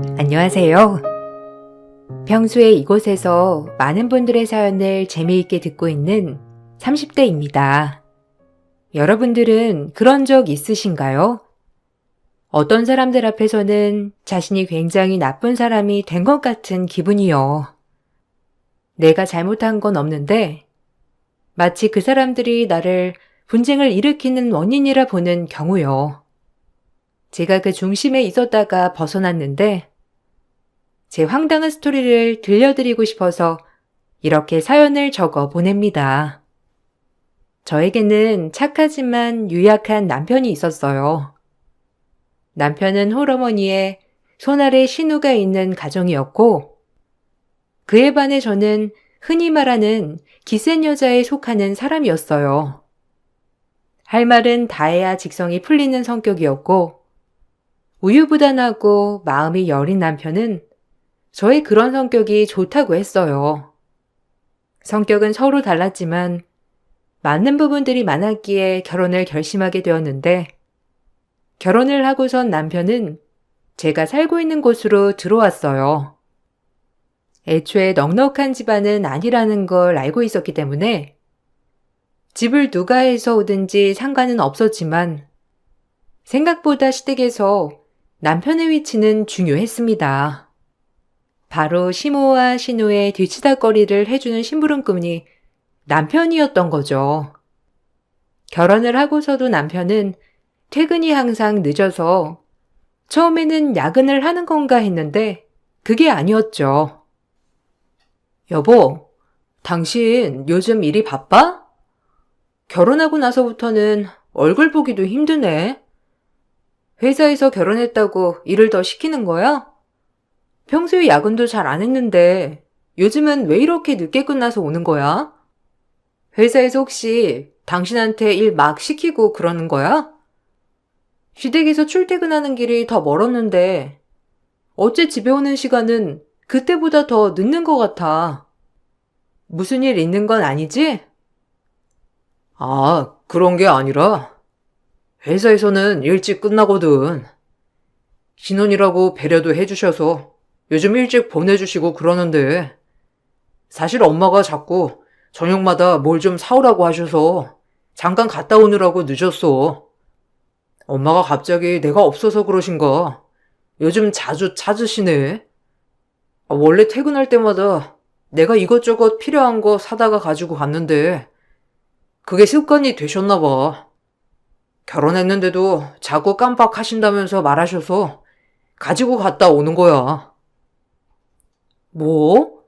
안녕하세요. 평소에 이곳에서 많은 분들의 사연을 재미있게 듣고 있는 30대입니다. 여러분들은 그런 적 있으신가요? 어떤 사람들 앞에서는 자신이 굉장히 나쁜 사람이 된 것 같은 기분이요. 내가 잘못한 건 없는데 마치 그 사람들이 나를 분쟁을 일으키는 원인이라 보는 경우요. 제가 그 중심에 있었다가 벗어났는데 제 황당한 스토리를 들려드리고 싶어서 이렇게 사연을 적어 보냅니다. 저에게는 착하지만 유약한 남편이 있었어요. 남편은 홀어머니에 손아래 신우가 있는 가정이었고 그에 반해 저는 흔히 말하는 기센 여자에 속하는 사람이었어요. 할 말은 다 해야 직성이 풀리는 성격이었고 우유부단하고 마음이 여린 남편은 저의 그런 성격이 좋다고 했어요. 성격은 서로 달랐지만 맞는 부분들이 많았기에 결혼을 결심하게 되었는데 결혼을 하고선 남편은 제가 살고 있는 곳으로 들어왔어요. 애초에 넉넉한 집안은 아니라는 걸 알고 있었기 때문에 집을 누가 해서 오든지 상관은 없었지만 생각보다 시댁에서 남편의 위치는 중요했습니다. 바로 시모와 신우의 뒤치다꺼리를 해주는 심부름꾼이 남편이었던 거죠. 결혼을 하고서도 남편은 퇴근이 항상 늦어서 처음에는 야근을 하는 건가 했는데 그게 아니었죠. 여보, 당신 요즘 일이 바빠? 결혼하고 나서부터는 얼굴 보기도 힘드네. 회사에서 결혼했다고 일을 더 시키는 거야? 평소에 야근도 잘 안 했는데 요즘은 왜 이렇게 늦게 끝나서 오는 거야? 회사에서 혹시 당신한테 일 막 시키고 그러는 거야? 시댁에서 출퇴근하는 길이 더 멀었는데 어째 집에 오는 시간은 그때보다 더 늦는 것 같아. 무슨 일 있는 건 아니지? 아, 그런 게 아니라 회사에서는 일찍 끝나거든. 신혼이라고 배려도 해주셔서 요즘 일찍 보내주시고 그러는데 사실 엄마가 자꾸 저녁마다 뭘 좀 사오라고 하셔서 잠깐 갔다 오느라고 늦었어. 엄마가 갑자기 내가 없어서 그러신가 요즘 자주 찾으시네. 원래 퇴근할 때마다 내가 이것저것 필요한 거 사다가 가지고 갔는데 그게 습관이 되셨나 봐. 결혼했는데도 자꾸 깜빡하신다면서 말하셔서 가지고 갔다 오는 거야. 뭐?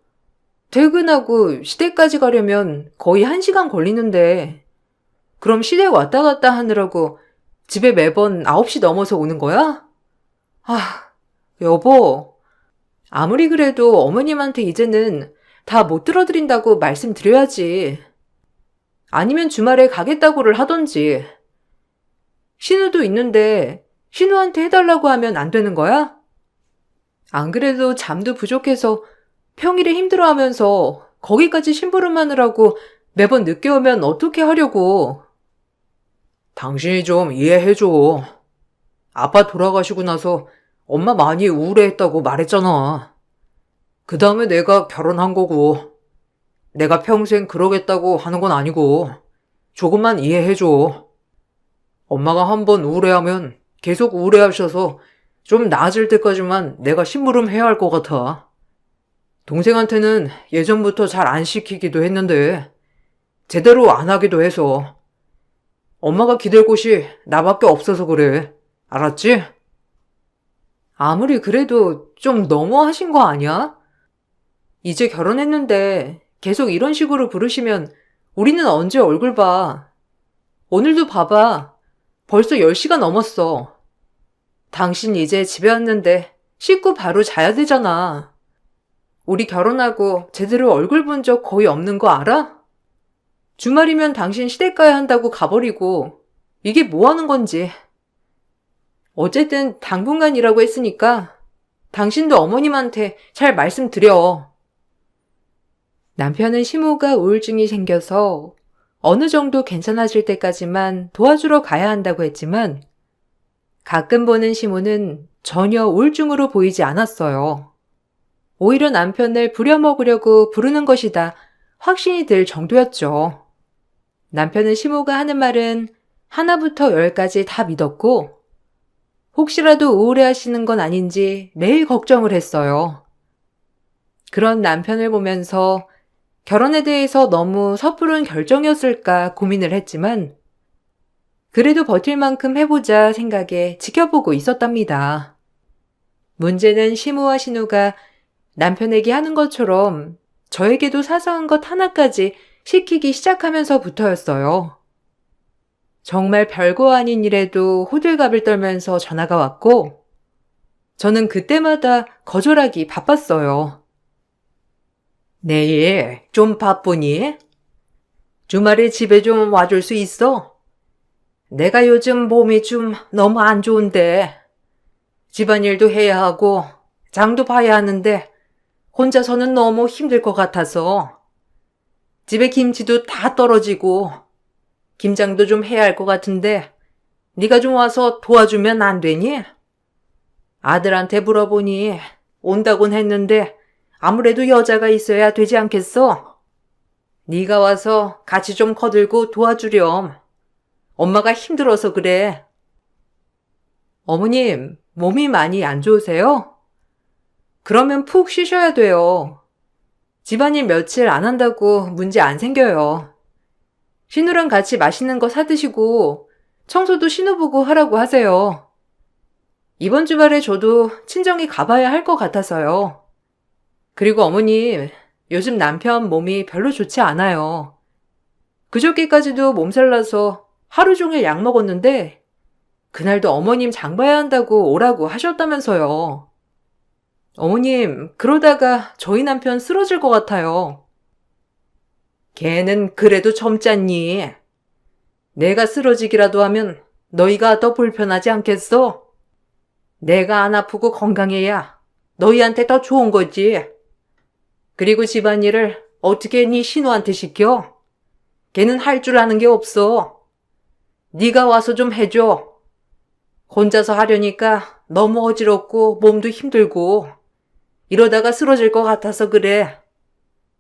퇴근하고 시댁까지 가려면 거의 1시간 걸리는데 그럼 시댁 왔다 갔다 하느라고 집에 매번 9시 넘어서 오는 거야? 아, 여보. 아무리 그래도 어머님한테 이제는 다 못 들어드린다고 말씀드려야지. 아니면 주말에 가겠다고를 하던지. 신우도 있는데 신우한테 해달라고 하면 안 되는 거야? 안 그래도 잠도 부족해서 평일에 힘들어하면서 거기까지 심부름하느라고 매번 늦게 오면 어떻게 하려고. 당신이 좀 이해해줘. 아빠 돌아가시고 나서 엄마 많이 우울해했다고 말했잖아. 그 다음에 내가 결혼한 거고 내가 평생 그러겠다고 하는 건 아니고 조금만 이해해줘. 엄마가 한번 우울해하면 계속 우울해하셔서 좀 나아질 때까지만 내가 심부름 해야 할 것 같아. 동생한테는 예전부터 잘 안 시키기도 했는데 제대로 안 하기도 해서 엄마가 기댈 곳이 나밖에 없어서 그래. 알았지? 아무리 그래도 좀 너무하신 거 아니야? 이제 결혼했는데 계속 이런 식으로 부르시면 우리는 언제 얼굴 봐. 오늘도 봐봐. 벌써 10시가 넘었어. 당신 이제 집에 왔는데 씻고 바로 자야 되잖아. 우리 결혼하고 제대로 얼굴 본 적 거의 없는 거 알아? 주말이면 당신 시댁 가야 한다고 가버리고 이게 뭐 하는 건지. 어쨌든 당분간이라고 했으니까 당신도 어머님한테 잘 말씀드려. 남편은 시모가 우울증이 생겨서 어느 정도 괜찮아질 때까지만 도와주러 가야 한다고 했지만 가끔 보는 시모는 전혀 우울증으로 보이지 않았어요. 오히려 남편을 부려먹으려고 부르는 것이다 확신이 들 정도였죠. 남편은 시모가 하는 말은 하나부터 열까지 다 믿었고 혹시라도 우울해하시는 건 아닌지 매일 걱정을 했어요. 그런 남편을 보면서 결혼에 대해서 너무 섣부른 결정이었을까 고민을 했지만 그래도 버틸 만큼 해보자 생각에 지켜보고 있었답니다. 문제는 시모와 신우가 남편에게 하는 것처럼 저에게도 사소한 것 하나까지 시키기 시작하면서부터였어요. 정말 별거 아닌 일에도 호들갑을 떨면서 전화가 왔고 저는 그때마다 거절하기 바빴어요. 내일 좀 바쁘니? 주말에 집에 좀 와줄 수 있어? 내가 요즘 몸이 좀 너무 안 좋은데 집안일도 해야 하고 장도 봐야 하는데 혼자서는 너무 힘들 것 같아서 집에 김치도 다 떨어지고 김장도 좀 해야 할 것 같은데 네가 좀 와서 도와주면 안 되니? 아들한테 물어보니 온다곤 했는데 아무래도 여자가 있어야 되지 않겠어? 네가 와서 같이 좀 거들고 도와주렴. 엄마가 힘들어서 그래. 어머님, 몸이 많이 안 좋으세요? 그러면 푹 쉬셔야 돼요. 집안일 며칠 안 한다고 문제 안 생겨요. 신우랑 같이 맛있는 거 사드시고 청소도 신우 보고 하라고 하세요. 이번 주말에 저도 친정에 가봐야 할 것 같아서요. 그리고 어머님, 요즘 남편 몸이 별로 좋지 않아요. 그저께까지도 몸살나서 하루 종일 약 먹었는데 그날도 어머님 장 봐야 한다고 오라고 하셨다면서요. 어머님, 그러다가 저희 남편 쓰러질 것 같아요. 걔는 그래도 젊잖니. 내가 쓰러지기라도 하면 너희가 더 불편하지 않겠어? 내가 안 아프고 건강해야 너희한테 더 좋은 거지. 그리고 집안일을 어떻게 네 신우한테 시켜? 걔는 할 줄 아는 게 없어. 네가 와서 좀 해줘. 혼자서 하려니까 너무 어지럽고 몸도 힘들고 이러다가 쓰러질 것 같아서 그래.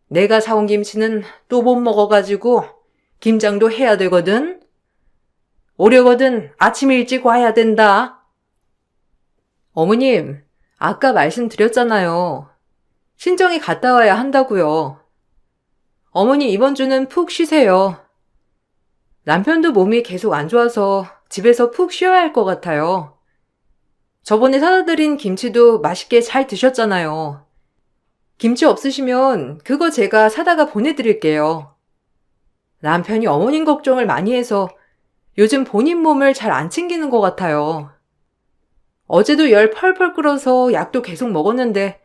내가 사온 김치는 또 못 먹어가지고 김장도 해야 되거든. 오려거든 아침 일찍 와야 된다. 어머님, 아까 말씀드렸잖아요. 친정에 갔다 와야 한다고요. 어머니 이번 주는 푹 쉬세요. 남편도 몸이 계속 안 좋아서 집에서 푹 쉬어야 할 것 같아요. 저번에 사다 드린 김치도 맛있게 잘 드셨잖아요. 김치 없으시면 그거 제가 사다가 보내드릴게요. 남편이 어머님 걱정을 많이 해서 요즘 본인 몸을 잘 안 챙기는 것 같아요. 어제도 열 펄펄 끓어서 약도 계속 먹었는데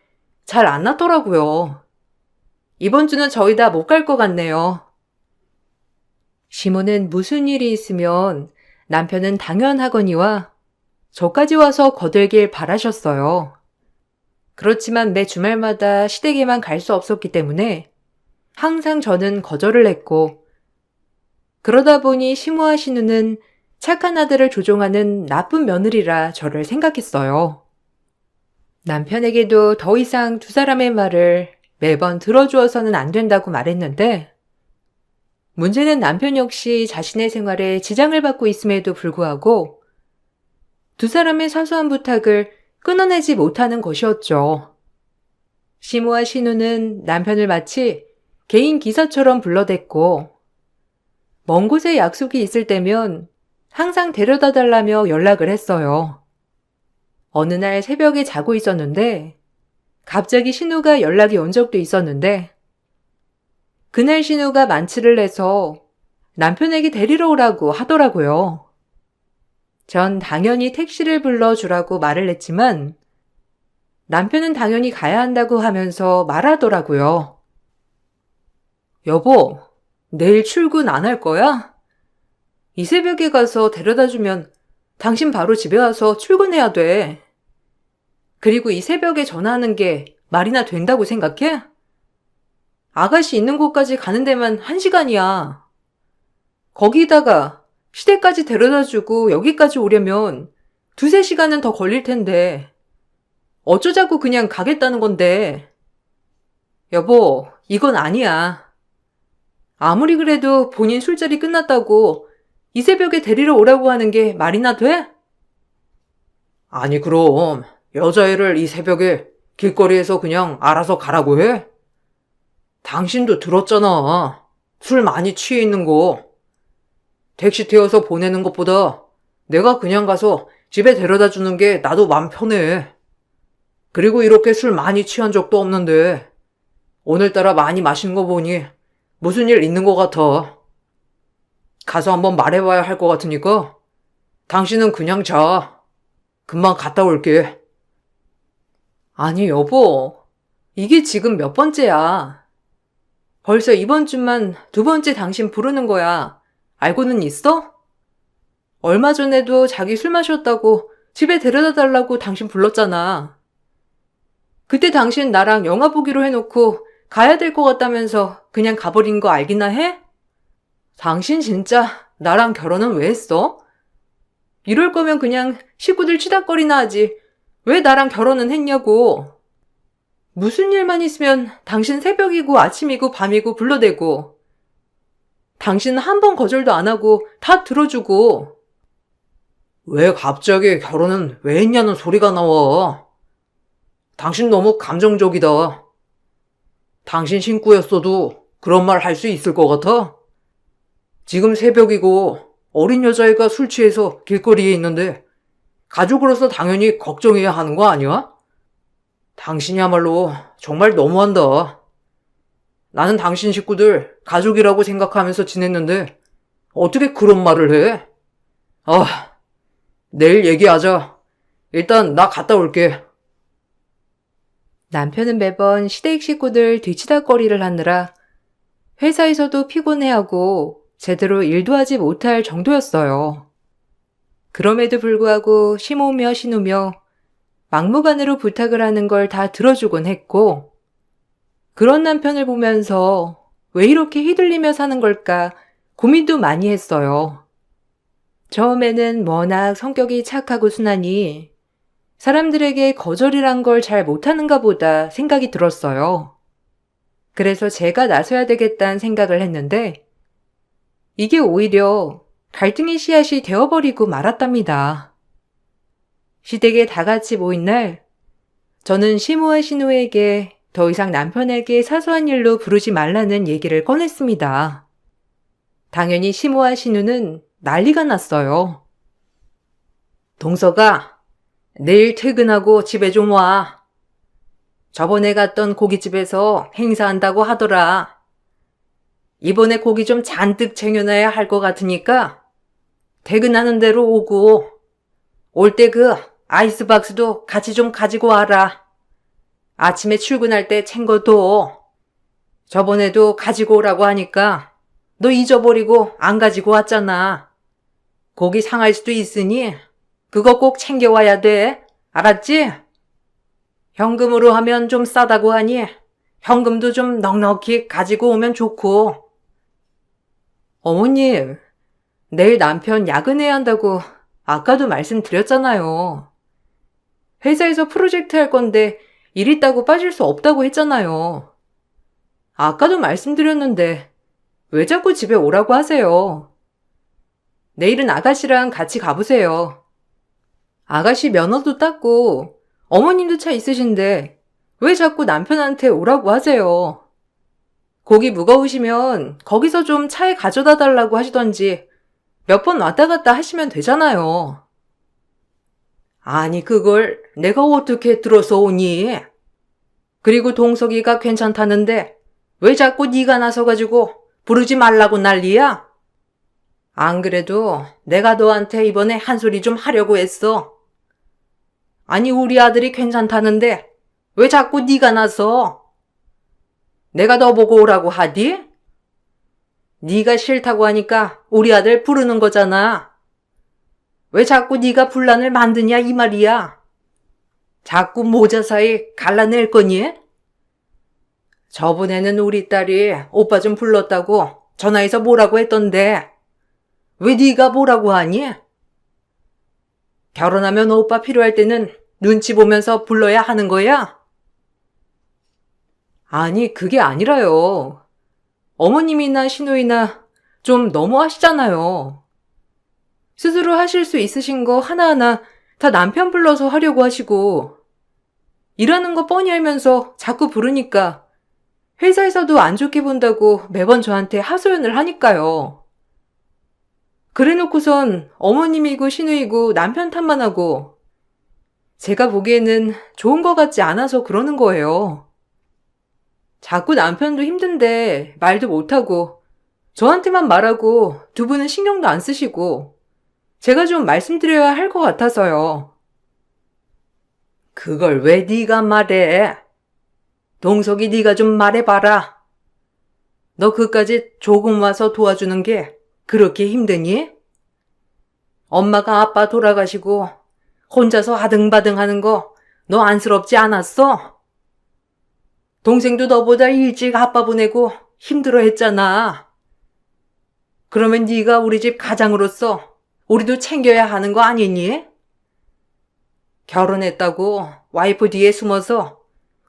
잘 안 낫더라고요. 이번 주는 저희 다 못 갈 것 같네요. 시모는 무슨 일이 있으면 남편은 당연하거니와 저까지 와서 거들길 바라셨어요. 그렇지만 매 주말마다 시댁에만 갈 수 없었기 때문에 항상 저는 거절을 했고 그러다 보니 시모와 신우는 착한 아들을 조종하는 나쁜 며느리라 저를 생각했어요. 남편에게도 더 이상 두 사람의 말을 매번 들어주어서는 안 된다고 말했는데 문제는 남편 역시 자신의 생활에 지장을 받고 있음에도 불구하고 두 사람의 사소한 부탁을 끊어내지 못하는 것이었죠. 시모와 신우는 남편을 마치 개인 기사처럼 불러댔고 먼 곳에 약속이 있을 때면 항상 데려다 달라며 연락을 했어요. 어느 날 새벽에 자고 있었는데 갑자기 신우가 연락이 온 적도 있었는데 그날 신우가 만취를 해서 남편에게 데리러 오라고 하더라고요. 전 당연히 택시를 불러주라고 말을 했지만 남편은 당연히 가야 한다고 하면서 말하더라고요. 여보, 내일 출근 안 할 거야? 이 새벽에 가서 데려다 주면 당신 바로 집에 와서 출근해야 돼. 그리고 이 새벽에 전화하는 게 말이나 된다고 생각해? 아가씨 있는 곳까지 가는 데만 1시간이야. 거기다가 시댁까지 데려다 주고 여기까지 오려면 두세 시간은 더 걸릴 텐데. 어쩌자고 그냥 가겠다는 건데. 여보, 이건 아니야. 아무리 그래도 본인 술자리 끝났다고 이 새벽에 데리러 오라고 하는 게 말이나 돼? 아니, 그럼 여자애를 이 새벽에 길거리에서 그냥 알아서 가라고 해? 당신도 들었잖아. 술 많이 취해 있는 거. 택시 태워서 보내는 것보다 내가 그냥 가서 집에 데려다 주는 게 나도 맘 편해. 그리고 이렇게 술 많이 취한 적도 없는데 오늘따라 많이 마신 거 보니 무슨 일 있는 것 같아. 가서 한번 말해봐야 할 것 같으니까 당신은 그냥 자. 금방 갔다 올게. 아니, 여보. 이게 지금 몇 번째야. 벌써 이번 주만 두 번째 당신 부르는 거야. 알고는 있어? 얼마 전에도 자기 술 마셨다고 집에 데려다 달라고 당신 불렀잖아. 그때 당신 나랑 영화 보기로 해놓고 가야 될 것 같다면서 그냥 가버린 거 알기나 해? 당신 진짜 나랑 결혼은 왜 했어? 이럴 거면 그냥 식구들 치닥거리나 하지. 왜 나랑 결혼은 했냐고. 무슨 일만 있으면 당신 새벽이고 아침이고 밤이고 불러대고. 당신은 한 번 거절도 안 하고 다 들어주고. 왜 갑자기 결혼은 왜 했냐는 소리가 나와. 당신 너무 감정적이다. 당신 신구였어도 그런 말 할 수 있을 것 같아? 지금 새벽이고 어린 여자애가 술 취해서 길거리에 있는데 가족으로서 당연히 걱정해야 하는 거 아니야? 당신이야말로 정말 너무한다. 나는 당신 식구들 가족이라고 생각하면서 지냈는데 어떻게 그런 말을 해? 아, 내일 얘기하자. 일단 나 갔다 올게. 남편은 매번 시댁 식구들 뒤치다꺼리를 하느라 회사에서도 피곤해하고 제대로 일도 하지 못할 정도였어요. 그럼에도 불구하고 심오며 신우며 막무가내로 부탁을 하는 걸 다 들어주곤 했고, 그런 남편을 보면서 왜 이렇게 휘둘리며 사는 걸까 고민도 많이 했어요. 처음에는 워낙 성격이 착하고 순하니 사람들에게 거절이란 걸 잘 못하는가 보다 생각이 들었어요. 그래서 제가 나서야 되겠다는 생각을 했는데 이게 오히려 갈등의 씨앗이 되어버리고 말았답니다. 시댁에 다 같이 모인 날 저는 시모와 신우에게 더 이상 남편에게 사소한 일로 부르지 말라는 얘기를 꺼냈습니다. 당연히 시모와 신우는 난리가 났어요. 동서가 내일 퇴근하고 집에 좀 와. 저번에 갔던 고깃집에서 행사한다고 하더라. 이번에 고기 좀 잔뜩 챙겨놔야 할 것 같으니까 퇴근하는 대로 오고 올 때 그 아이스박스도 같이 좀 가지고 와라. 아침에 출근할 때 챙겨둬. 저번에도 가지고 오라고 하니까 너 잊어버리고 안 가지고 왔잖아. 고기 상할 수도 있으니 그거 꼭 챙겨와야 돼. 알았지? 현금으로 하면 좀 싸다고 하니 현금도 좀 넉넉히 가지고 오면 좋고. 어머님, 내일 남편 야근해야 한다고 아까도 말씀드렸잖아요. 회사에서 프로젝트 할 건데 일 있다고 빠질 수 없다고 했잖아요. 아까도 말씀드렸는데 왜 자꾸 집에 오라고 하세요? 내일은 아가씨랑 같이 가보세요. 아가씨 면허도 땄고 어머님도 차 있으신데 왜 자꾸 남편한테 오라고 하세요? 고기 무거우시면 거기서 좀 차에 가져다 달라고 하시던지 몇 번 왔다 갔다 하시면 되잖아요. 아니, 그걸 내가 어떻게 들어서 오니? 그리고 동석이가 괜찮다는데 왜 자꾸 네가 나서가지고 부르지 말라고 난리야? 안 그래도 내가 너한테 이번에 한 소리 좀 하려고 했어. 아니, 우리 아들이 괜찮다는데 왜 자꾸 네가 나서? 내가 너 보고 오라고 하디? 네가 싫다고 하니까 우리 아들 부르는 거잖아. 왜 자꾸 네가 분란을 만드냐 이 말이야. 자꾸 모자 사이 갈라낼 거니? 저번에는 우리 딸이 오빠 좀 불렀다고 전화해서 뭐라고 했던데 왜 네가 뭐라고 하니? 결혼하면 오빠 필요할 때는 눈치 보면서 불러야 하는 거야? 아니, 그게 아니라요. 어머님이나 시누이나 좀 너무하시잖아요. 스스로 하실 수 있으신 거 하나하나 다 남편 불러서 하려고 하시고, 일하는 거 뻔히 알면서 자꾸 부르니까 회사에서도 안 좋게 본다고 매번 저한테 하소연을 하니까요. 그래 놓고선 어머님이고 시누이고 남편 탓만 하고, 제가 보기에는 좋은 거 같지 않아서 그러는 거예요. 자꾸 남편도 힘든데 말도 못하고 저한테만 말하고 두 분은 신경도 안 쓰시고 제가 좀 말씀드려야 할 것 같아서요. 그걸 왜 네가 말해? 동석이 네가 좀 말해봐라. 너 그까지 조금 와서 도와주는 게 그렇게 힘드니? 엄마가 아빠 돌아가시고 혼자서 아등바등 하는 거 너 안쓰럽지 않았어? 동생도 너보다 일찍 아빠 보내고 힘들어 했잖아. 그러면 네가 우리 집 가장으로서 우리도 챙겨야 하는 거 아니니? 결혼했다고 와이프 뒤에 숨어서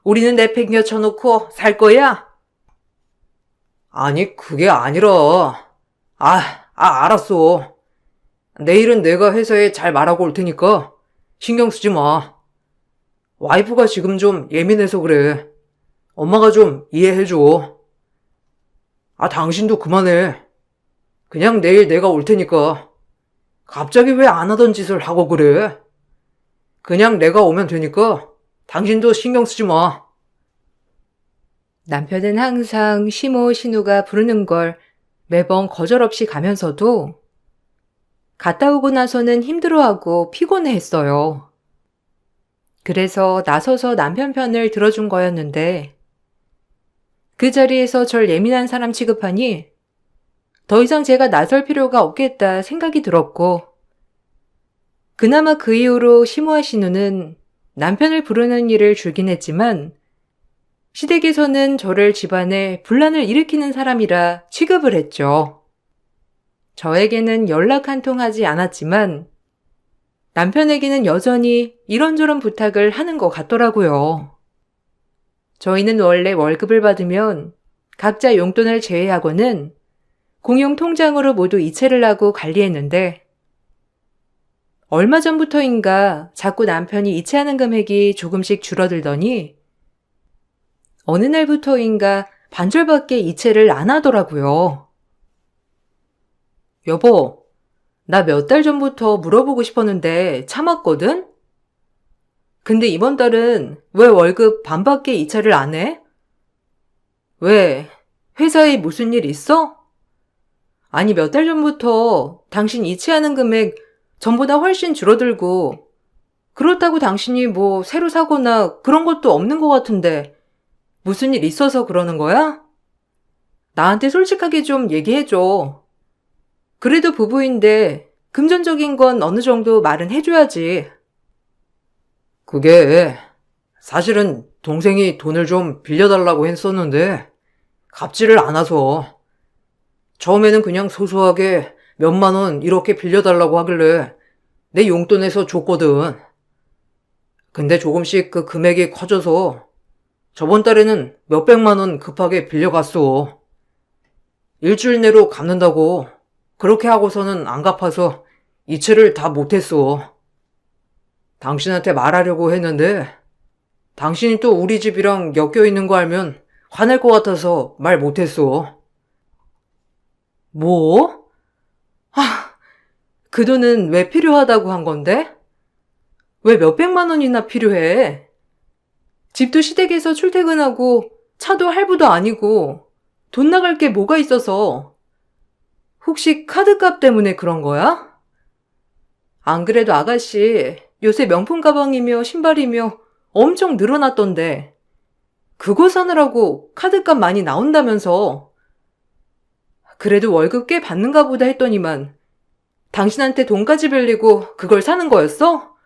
우리는 내팽겨쳐놓고 살 거야? 아니, 그게 아니라. 알았어. 내일은 내가 회사에 잘 말하고 올 테니까 신경 쓰지 마. 와이프가 지금 좀 예민해서 그래. 엄마가 좀 이해해줘. 당신도 그만해. 그냥 내일 내가 올 테니까. 갑자기 왜 안 하던 짓을 하고 그래? 그냥 내가 오면 되니까 당신도 신경 쓰지 마. 남편은 항상 시모 신우가 부르는 걸 매번 거절없이 가면서도 갔다 오고 나서는 힘들어하고 피곤해했어요. 그래서 나서서 남편 편을 들어준 거였는데 그 자리에서 절 예민한 사람 취급하니 더 이상 제가 나설 필요가 없겠다 생각이 들었고 그나마 그 이후로 시모와 신우는 남편을 부르는 일을 줄긴 했지만 시댁에서는 저를 집안에 분란을 일으키는 사람이라 취급을 했죠. 저에게는 연락 한 통 하지 않았지만 남편에게는 여전히 이런저런 부탁을 하는 것 같더라고요. 저희는 원래 월급을 받으면 각자 용돈을 제외하고는 공용 통장으로 모두 이체를 하고 관리했는데 얼마 전부터인가 자꾸 남편이 이체하는 금액이 조금씩 줄어들더니 어느 날부터인가 반절밖에 이체를 안 하더라고요. 여보, 나 몇 달 전부터 물어보고 싶었는데 참았거든? 근데 이번 달은 왜 월급 반밖에 이체를 안 해? 왜? 회사에 무슨 일 있어? 아니, 몇 달 전부터 당신 이체하는 금액 전보다 훨씬 줄어들고 그렇다고 당신이 뭐 새로 사거나 그런 것도 없는 것 같은데 무슨 일 있어서 그러는 거야? 나한테 솔직하게 좀 얘기해줘. 그래도 부부인데 금전적인 건 어느 정도 말은 해줘야지. 그게 사실은 동생이 돈을 좀 빌려달라고 했었는데 갚지를 않아서 처음에는 그냥 소소하게 몇만 원 이렇게 빌려달라고 하길래 내 용돈에서 줬거든. 근데 조금씩 그 금액이 커져서 저번 달에는 몇백만 원 급하게 빌려갔어. 일주일 내로 갚는다고 그렇게 하고서는 안 갚아서 이체를 다 못했어. 당신한테 말하려고 했는데 당신이 또 우리 집이랑 엮여 있는 거 알면 화낼 것 같아서 말 못했어. 뭐? 그 돈은 왜 필요하다고 한 건데? 왜 몇백만 원이나 필요해? 집도 시댁에서 출퇴근하고 차도 할부도 아니고 돈 나갈 게 뭐가 있어서. 혹시 카드값 때문에 그런 거야? 안 그래도 아가씨 요새 명품 가방이며 신발이며 엄청 늘어났던데 그거 사느라고 카드값 많이 나온다면서. 그래도 월급 꽤 받는가 보다 했더니만 당신한테 돈까지 빌리고 그걸 사는 거였어?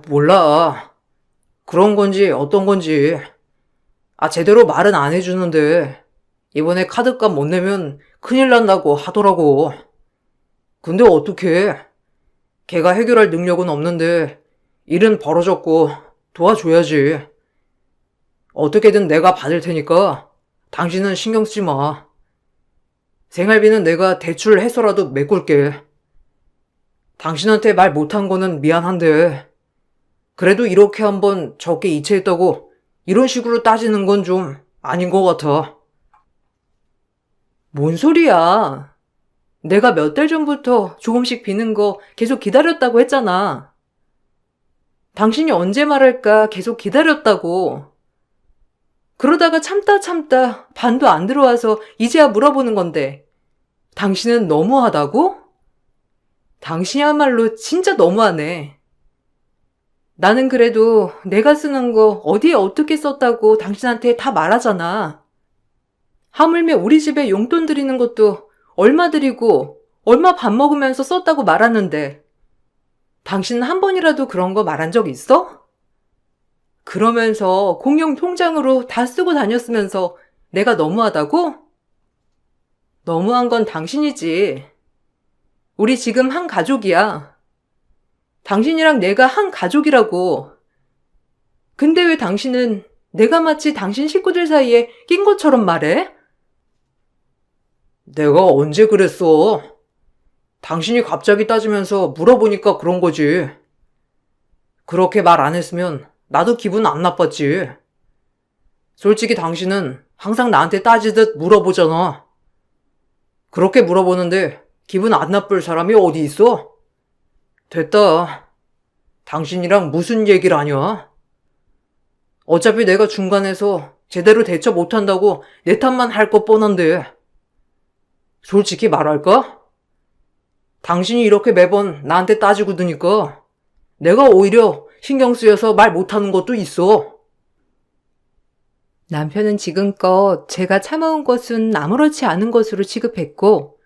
몰라. 그런 건지 어떤 건지. 제대로 말은 안 해주는데 이번에 카드값 못 내면 큰일 난다고 하더라고. 근데 어떡해. 걔가 해결할 능력은 없는데 일은 벌어졌고 도와줘야지. 어떻게든 내가 받을 테니까 당신은 신경 쓰지 마. 생활비는 내가 대출 해서라도 메꿀게. 당신한테 말 못한 거는 미안한데 그래도 이렇게 한번 적게 이체했다고 이런 식으로 따지는 건 좀 아닌 것 같아. 뭔 소리야. 내가 몇 달 전부터 조금씩 비는 거 계속 기다렸다고 했잖아. 당신이 언제 말할까 계속 기다렸다고. 그러다가 참다 반도 안 들어와서 이제야 물어보는 건데 당신은 너무하다고? 당신이야말로 진짜 너무하네. 나는 그래도 내가 쓰는 거 어디에 어떻게 썼다고 당신한테 다 말하잖아. 하물며 우리 집에 용돈 드리는 것도 얼마 드리고 얼마 밥 먹으면서 썼다고 말하는데 당신은 한 번이라도 그런 거 말한 적 있어? 그러면서 공용 통장으로 다 쓰고 다녔으면서 내가 너무하다고? 너무한 건 당신이지. 우리 지금 한 가족이야. 당신이랑 내가 한 가족이라고. 근데 왜 당신은 내가 마치 당신 식구들 사이에 낀 것처럼 말해? 내가 언제 그랬어? 당신이 갑자기 따지면서 물어보니까 그런 거지. 그렇게 말 안 했으면 나도 기분 안 나빴지. 솔직히 당신은 항상 나한테 따지듯 물어보잖아. 그렇게 물어보는데 기분 안 나쁠 사람이 어디 있어? 됐다. 당신이랑 무슨 얘기를 하냐? 어차피 내가 중간에서 제대로 대처 못한다고 내 탓만 할 것 뻔한데. 솔직히 말할까? 당신이 이렇게 매번 나한테 따지고 드니까 내가 오히려 신경 쓰여서 말 못하는 것도 있어. 남편은 지금껏 제가 참아온 것은 아무렇지 않은 것으로 취급했고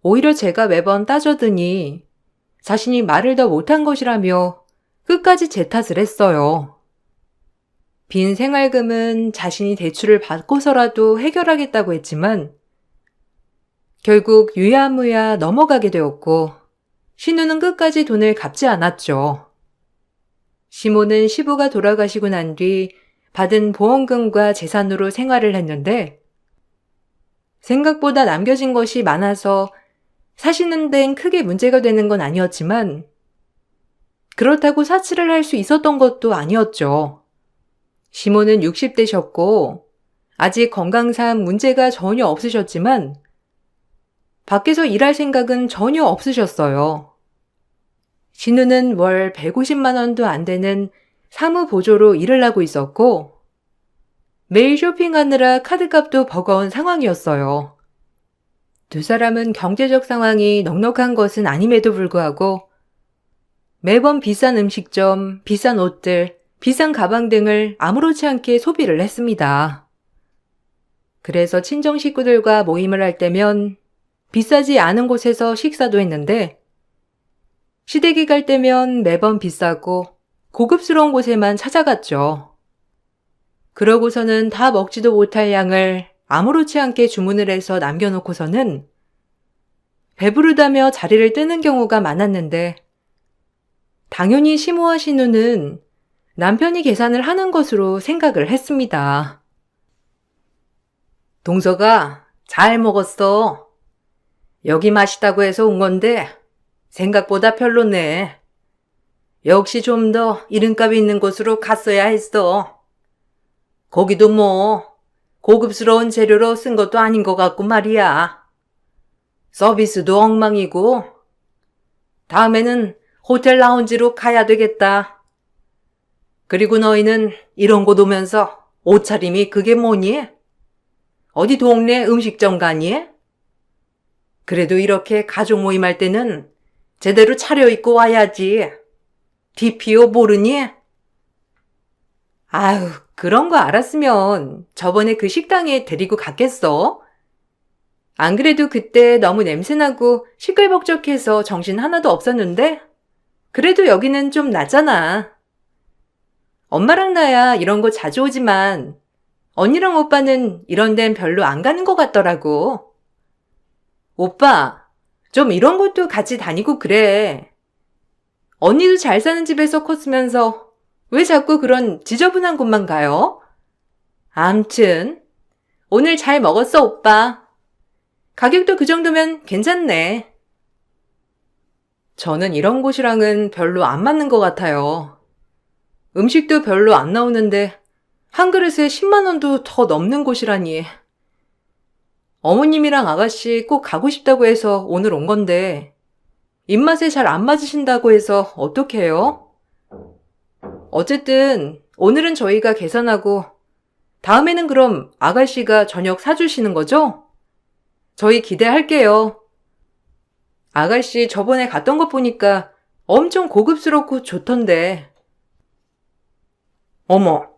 오히려 제가 매번 따져드니 자신이 말을 더 못한 것이라며 끝까지 제 탓을 했어요. 빈 생활금은 자신이 대출을 받고서라도 해결하겠다고 했지만 결국 유야무야 넘어가게 되었고 신우는 끝까지 돈을 갚지 않았죠. 시모는 시부가 돌아가시고 난 뒤 받은 보험금과 재산으로 생활을 했는데 생각보다 남겨진 것이 많아서 사시는 데는 크게 문제가 되는 건 아니었지만 그렇다고 사치를 할 수 있었던 것도 아니었죠. 시모는 60대셨고 아직 건강상 문제가 전혀 없으셨지만 밖에서 일할 생각은 전혀 없으셨어요. 신우는 월 150만 원도 안 되는 사무보조로 일을 하고 있었고 매일 쇼핑하느라 카드값도 버거운 상황이었어요. 두 사람은 경제적 상황이 넉넉한 것은 아님에도 불구하고 매번 비싼 음식점, 비싼 옷들, 비싼 가방 등을 아무렇지 않게 소비를 했습니다. 그래서 친정 식구들과 모임을 할 때면 비싸지 않은 곳에서 식사도 했는데 시댁에 갈 때면 매번 비싸고 고급스러운 곳에만 찾아갔죠. 그러고서는 다 먹지도 못할 양을 아무렇지 않게 주문을 해서 남겨놓고서는 배부르다며 자리를 뜨는 경우가 많았는데 당연히 시모와 신우는 남편이 계산을 하는 것으로 생각을 했습니다. 동서가 잘 먹었어. 여기 맛있다고 해서 온 건데 생각보다 별로네. 역시 좀 더 이름값 있는 곳으로 갔어야 했어. 거기도 뭐 고급스러운 재료로 쓴 것도 아닌 것 같고 말이야. 서비스도 엉망이고 다음에는 호텔 라운지로 가야 되겠다. 그리고 너희는 이런 곳 오면서 옷차림이 그게 뭐니? 어디 동네 음식점 가니? 그래도 이렇게 가족 모임할 때는 제대로 차려입고 와야지. DPO 모르니? 아유, 그런 거 알았으면 저번에 그 식당에 데리고 갔겠어? 안 그래도 그때 너무 냄새나고 시끌벅적해서 정신 하나도 없었는데 그래도 여기는 좀 낫잖아. 엄마랑 나야 이런 거 자주 오지만 언니랑 오빠는 이런 데는 별로 안 가는 것 같더라고. 오빠, 좀 이런 곳도 같이 다니고 그래. 언니도 잘 사는 집에서 컸으면서 왜 자꾸 그런 지저분한 곳만 가요? 암튼 오늘 잘 먹었어, 오빠. 가격도 그 정도면 괜찮네. 저는 이런 곳이랑은 별로 안 맞는 것 같아요. 음식도 별로 안 나오는데 한 그릇에 10만 원도 더 넘는 곳이라니. 어머님이랑 아가씨 꼭 가고 싶다고 해서 오늘 온 건데 입맛에 잘 안 맞으신다고 해서 어떡해요? 어쨌든 오늘은 저희가 계산하고 다음에는 그럼 아가씨가 저녁 사주시는 거죠? 저희 기대할게요. 아가씨 저번에 갔던 것 보니까 엄청 고급스럽고 좋던데. 어머,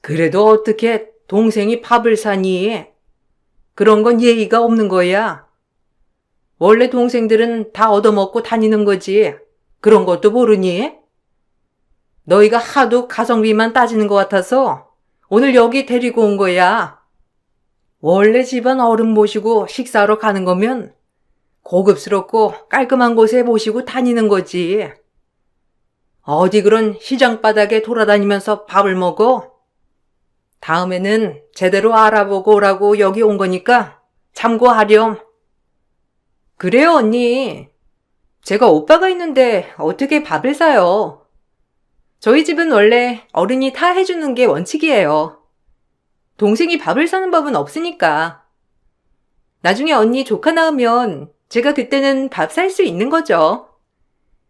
그래도 어떻게 동생이 밥을 사니? 그런 건 예의가 없는 거야. 원래 동생들은 다 얻어먹고 다니는 거지. 그런 것도 모르니? 너희가 하도 가성비만 따지는 것 같아서 오늘 여기 데리고 온 거야. 원래 집안 어른 모시고 식사하러 가는 거면 고급스럽고 깔끔한 곳에 모시고 다니는 거지. 어디 그런 시장 바닥에 돌아다니면서 밥을 먹어? 다음에는 제대로 알아보고 오라고 여기 온 거니까 참고하렴. 그래요, 언니. 제가 오빠가 있는데 어떻게 밥을 사요? 저희 집은 원래 어른이 다 해주는 게 원칙이에요. 동생이 밥을 사는 법은 없으니까. 나중에 언니 조카 낳으면 제가 그때는 밥 살 수 있는 거죠.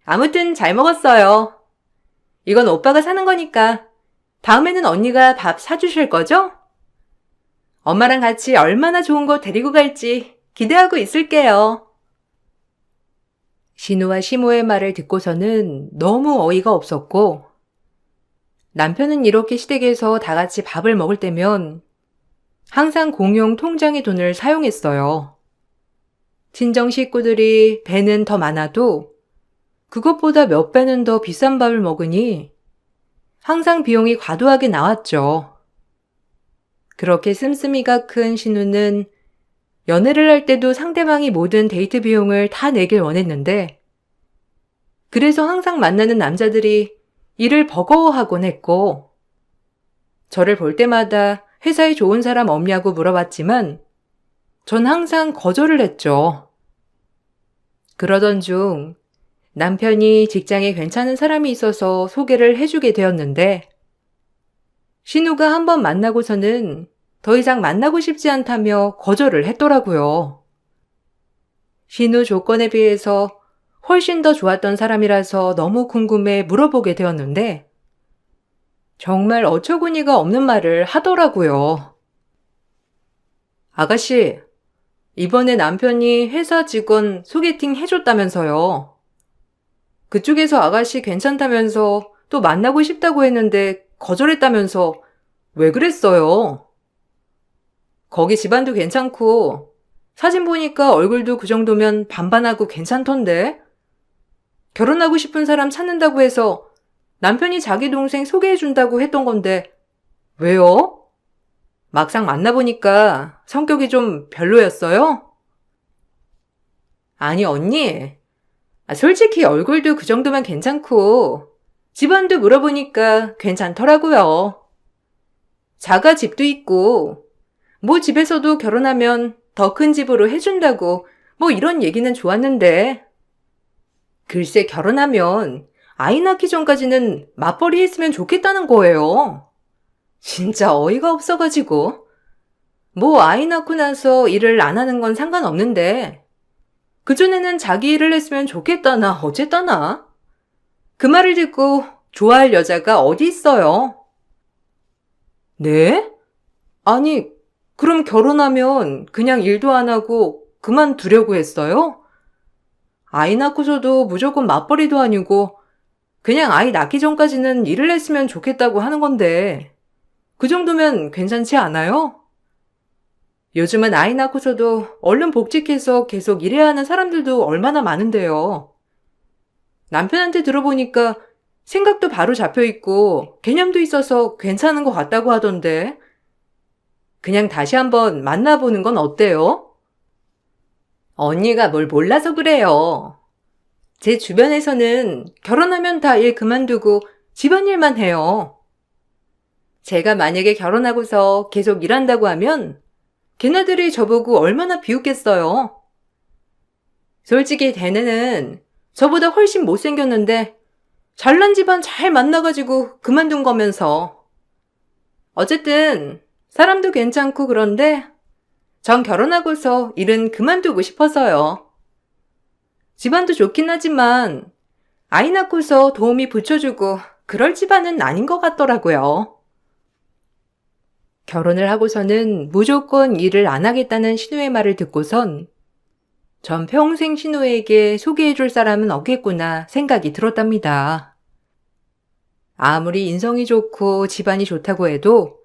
아무튼 잘 먹었어요. 이건 오빠가 사는 거니까 다음에는 언니가 밥 사주실 거죠? 엄마랑 같이 얼마나 좋은 거 데리고 갈지 기대하고 있을게요. 신우와 시모의 말을 듣고서는 너무 어이가 없었고 남편은 이렇게 시댁에서 다 같이 밥을 먹을 때면 항상 공용 통장의 돈을 사용했어요. 친정 식구들이 배는 더 많아도 그것보다 몇 배는 더 비싼 밥을 먹으니 항상 비용이 과도하게 나왔죠. 그렇게 씀씀이가 큰 신우는 연애를 할 때도 상대방이 모든 데이트 비용을 다 내길 원했는데 그래서 항상 만나는 남자들이 이를 버거워하곤 했고 저를 볼 때마다 회사에 좋은 사람 없냐고 물어봤지만 전 항상 거절을 했죠. 그러던 중 남편이 직장에 괜찮은 사람이 있어서 소개를 해주게 되었는데 신우가 한번 만나고서는 더 이상 만나고 싶지 않다며 거절을 했더라고요. 신우 조건에 비해서 훨씬 더 좋았던 사람이라서 너무 궁금해 물어보게 되었는데 정말 어처구니가 없는 말을 하더라고요. 아가씨, 이번에 남편이 회사 직원 소개팅 해줬다면서요. 그쪽에서 아가씨 괜찮다면서 또 만나고 싶다고 했는데 거절했다면서 왜 그랬어요? 거기 집안도 괜찮고 사진 보니까 얼굴도 그 정도면 반반하고 괜찮던데? 결혼하고 싶은 사람 찾는다고 해서 남편이 자기 동생 소개해준다고 했던 건데 왜요? 막상 만나보니까 성격이 좀 별로였어요? 아니 언니, 솔직히 얼굴도 그 정도면 괜찮고 집안도 물어보니까 괜찮더라고요. 자가 집도 있고 뭐 집에서도 결혼하면 더 큰 집으로 해준다고 뭐 이런 얘기는 좋았는데 글쎄 결혼하면 아이 낳기 전까지는 맞벌이 했으면 좋겠다는 거예요. 진짜 어이가 없어가지고 뭐 아이 낳고 나서 일을 안 하는 건 상관없는데 그전에는 자기 일을 했으면 좋겠다나 어쨌다나 그 말을 듣고 좋아할 여자가 어디 있어요? 네? 아니 그럼 결혼하면 그냥 일도 안 하고 그만두려고 했어요? 아이 낳고서도 무조건 맞벌이도 아니고 그냥 아이 낳기 전까지는 일을 했으면 좋겠다고 하는 건데 그 정도면 괜찮지 않아요? 요즘은 아이 낳고서도 얼른 복직해서 계속 일해야 하는 사람들도 얼마나 많은데요. 남편한테 들어보니까 생각도 바로 잡혀있고 개념도 있어서 괜찮은 것 같다고 하던데 그냥 다시 한번 만나보는 건 어때요? 언니가 뭘 몰라서 그래요. 제 주변에서는 결혼하면 다 일 그만두고 집안일만 해요. 제가 만약에 결혼하고서 계속 일한다고 하면 걔네들이 저보고 얼마나 비웃겠어요. 솔직히 걔네는 저보다 훨씬 못생겼는데 잘난 집안 잘 만나가지고 그만둔 거면서. 어쨌든 사람도 괜찮고 그런데 전 결혼하고서 일은 그만두고 싶어서요. 집안도 좋긴 하지만 아이 낳고서 도우미 붙여주고 그럴 집안은 아닌 것 같더라고요. 결혼을 하고서는 무조건 일을 안 하겠다는 신우의 말을 듣고선 전 평생 신우에게 소개해줄 사람은 없겠구나 생각이 들었답니다. 아무리 인성이 좋고 집안이 좋다고 해도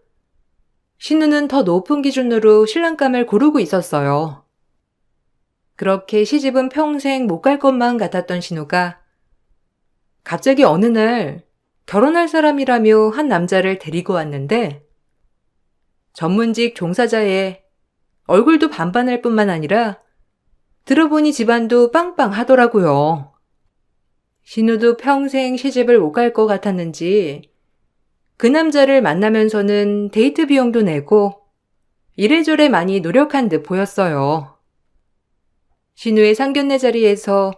신우는 더 높은 기준으로 신랑감을 고르고 있었어요. 그렇게 시집은 평생 못 갈 것만 같았던 신우가 갑자기 어느 날 결혼할 사람이라며 한 남자를 데리고 왔는데 전문직 종사자에 얼굴도 반반할 뿐만 아니라 들어보니 집안도 빵빵하더라고요. 신우도 평생 시집을 못 갈 것 같았는지 그 남자를 만나면서는 데이트 비용도 내고 이래저래 많이 노력한 듯 보였어요. 신우의 상견례 자리에서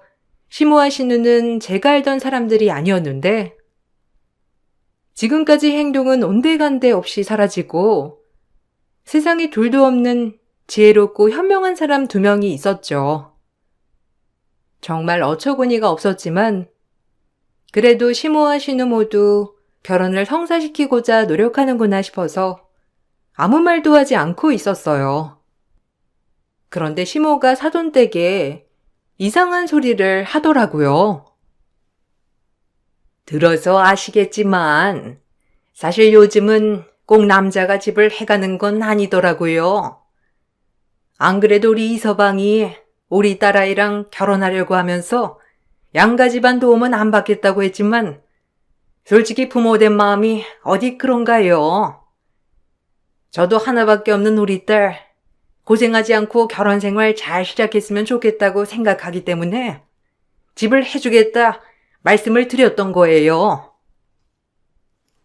시모와 신우는 제가 알던 사람들이 아니었는데 지금까지 행동은 온데간데 없이 사라지고 세상에 둘도 없는 지혜롭고 현명한 사람 2명이 있었죠. 정말 어처구니가 없었지만 그래도 시모와 신우 모두 결혼을 성사시키고자 노력하는구나 싶어서 아무 말도 하지 않고 있었어요. 그런데 시모가 사돈댁에 이상한 소리를 하더라고요. 들어서 아시겠지만 사실 요즘은 꼭 남자가 집을 해가는 건 아니더라고요. 안 그래도 우리 이서방이 우리 딸아이랑 결혼하려고 하면서 양가 집안 도움은 안 받겠다고 했지만 솔직히 부모된 마음이 어디 그런가요? 저도 하나밖에 없는 우리 딸 고생하지 않고 결혼 생활 잘 시작했으면 좋겠다고 생각하기 때문에 집을 해주겠다 말씀을 드렸던 거예요.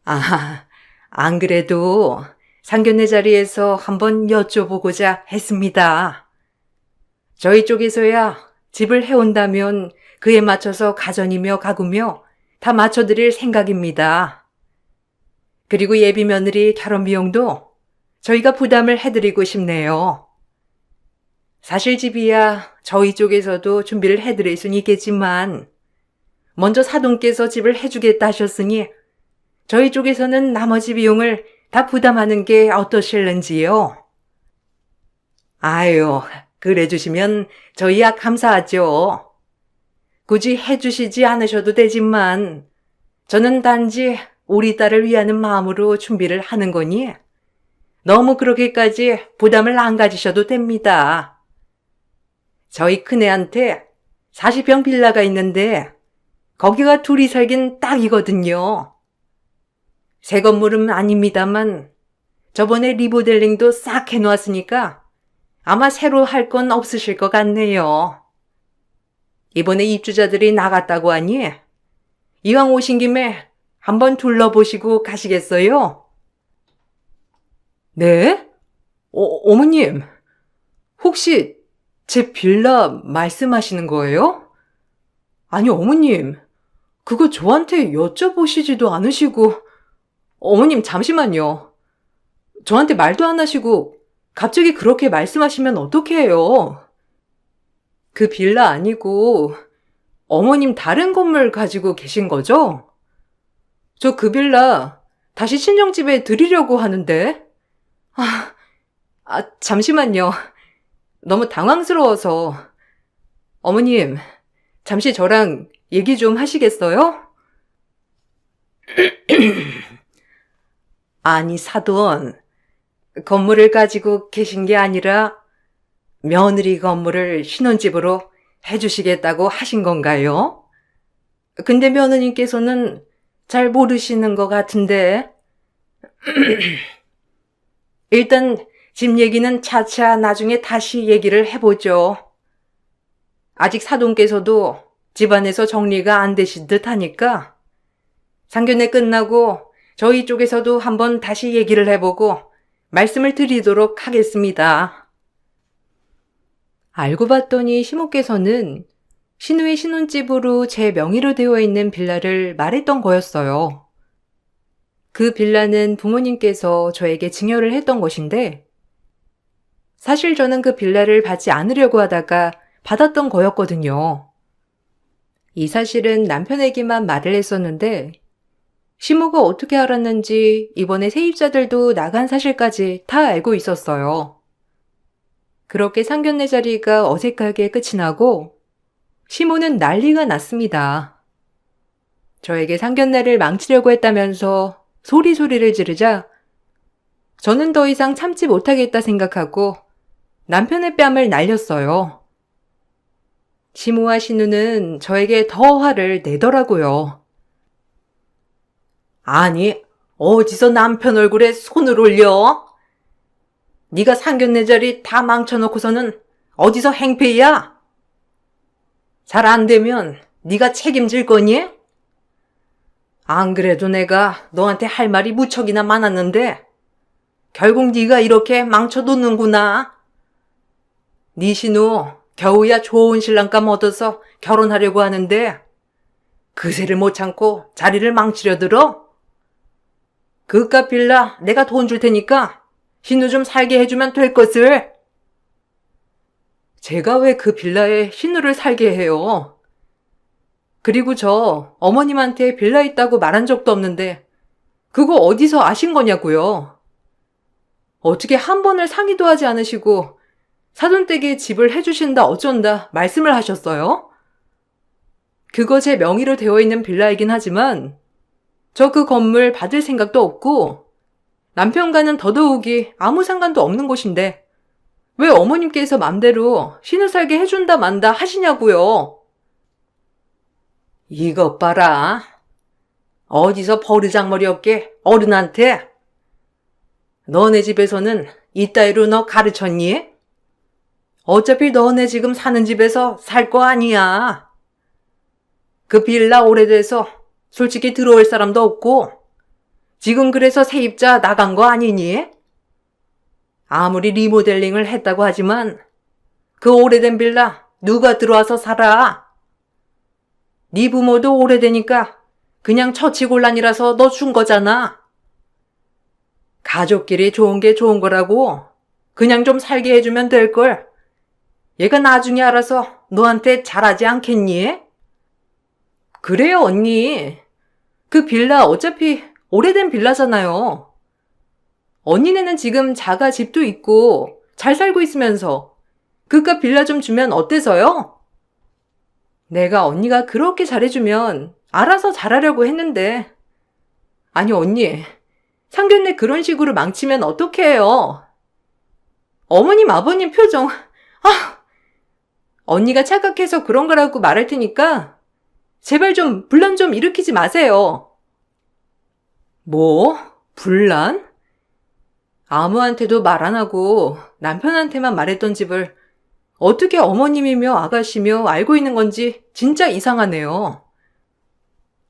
아, 안 그래도 상견례 자리에서 한번 여쭤보고자 했습니다. 저희 쪽에서야 집을 해온다면 그에 맞춰서 가전이며 가구며 다 맞춰드릴 생각입니다. 그리고 예비 며느리 결혼 비용도 저희가 부담을 해드리고 싶네요. 사실 집이야 저희 쪽에서도 준비를 해드릴 수는 있겠지만 먼저 사돈께서 집을 해주겠다 하셨으니 저희 쪽에서는 나머지 비용을 다 부담하는 게 어떠실는지요? 아유, 그래 주시면 저희야 감사하죠. 굳이 해주시지 않으셔도 되지만 저는 단지 우리 딸을 위하는 마음으로 준비를 하는 거니 너무 그렇게까지 부담을 안 가지셔도 됩니다. 저희 큰애한테 40평 빌라가 있는데 거기가 둘이 살긴 딱이거든요. 새 건물은 아닙니다만 저번에 리모델링도 싹 해놓았으니까 아마 새로 할 건 없으실 것 같네요. 이번에 입주자들이 나갔다고 하니 이왕 오신 김에 한번 둘러보시고 가시겠어요? 네? 어머님, 혹시 제 빌라 말씀하시는 거예요? 아니, 어머님, 그거 저한테 여쭤보시지도 않으시고. 어머님, 잠시만요. 저한테 말도 안 하시고 갑자기 그렇게 말씀하시면 어떡해요? 그 빌라 아니고 어머님 다른 건물 가지고 계신 거죠? 저 그 빌라 다시 친정집에 드리려고 하는데. 잠시만요. 너무 당황스러워서. 어머님, 잠시 저랑 얘기 좀 하시겠어요? 아니, 사돈, 건물을 가지고 계신 게 아니라 며느리 건물을 신혼집으로 해주시겠다고 하신 건가요? 근데 며느님께서는 잘 모르시는 것 같은데. 일단 집 얘기는 차차 나중에 다시 얘기를 해보죠. 아직 사돈께서도 집안에서 정리가 안 되신 듯 하니까 상견례 끝나고 저희 쪽에서도 한번 다시 얘기를 해보고 말씀을 드리도록 하겠습니다. 알고 봤더니 시모께서는 신우의 신혼집으로 제 명의로 되어 있는 빌라를 말했던 거였어요. 그 빌라는 부모님께서 저에게 증여를 했던 것인데 사실 저는 그 빌라를 받지 않으려고 하다가 받았던 거였거든요. 이 사실은 남편에게만 말을 했었는데 시모가 어떻게 알았는지 이번에 세입자들도 나간 사실까지 다 알고 있었어요. 그렇게 상견례 자리가 어색하게 끝이 나고 시모는 난리가 났습니다. 저에게 상견례를 망치려고 했다면서 소리를 지르자 저는 더 이상 참지 못하겠다 생각하고 남편의 뺨을 날렸어요. 시모와 신우는 저에게 더 화를 내더라고요. 아니, 어디서 남편 얼굴에 손을 올려? 네가 상견례 자리 다 망쳐놓고서는 어디서 행패야? 잘 안 되면 네가 책임질 거니? 안 그래도 내가 너한테 할 말이 무척이나 많았는데 결국 네가 이렇게 망쳐놓는구나. 네 신우 겨우야 좋은 신랑감 얻어서 결혼하려고 하는데 그새를 못 참고 자리를 망치려 들어? 그깟 빌라 내가 돈 줄 테니까 신우 좀 살게 해주면 될 것을. 제가 왜 그 빌라에 신우를 살게 해요? 그리고 저 어머님한테 빌라 있다고 말한 적도 없는데 그거 어디서 아신 거냐고요? 어떻게 한 번을 상의도 하지 않으시고 사돈댁에 집을 해주신다 어쩐다 말씀을 하셨어요? 그거 제 명의로 되어 있는 빌라이긴 하지만 저 그 건물 받을 생각도 없고 남편과는 더더욱이 아무 상관도 없는 곳인데 왜 어머님께서 맘대로 신우 살게 해준다 만다 하시냐고요? 이것 봐라. 어디서 버르장머리 없게 어른한테. 너네 집에서는 이따위로 너 가르쳤니? 어차피 너네 지금 사는 집에서 살 거 아니야. 그 빌라 오래돼서 솔직히 들어올 사람도 없고 지금 그래서 세입자 나간 거 아니니? 아무리 리모델링을 했다고 하지만 그 오래된 빌라 누가 들어와서 살아? 네 부모도 오래되니까 그냥 처치곤란이라서 너 준 거잖아. 가족끼리 좋은 게 좋은 거라고 그냥 좀 살게 해주면 될걸. 얘가 나중에 알아서 너한테 잘하지 않겠니? 그래요, 언니. 그 빌라 어차피 오래된 빌라잖아요. 언니네는 지금 자가 집도 있고 잘 살고 있으면서 그깟 빌라 좀 주면 어때서요? 내가 언니가 그렇게 잘해주면 알아서 잘하려고 했는데. 아니 언니, 상견례 그런 식으로 망치면 어떡해요? 어머님 아버님 표정, 언니가 착각해서 그런 거라고 말할 테니까 제발 좀 분란 좀 일으키지 마세요. 뭐? 분란? 아무한테도 말 안 하고 남편한테만 말했던 집을 어떻게 어머님이며 아가씨며 알고 있는 건지 진짜 이상하네요.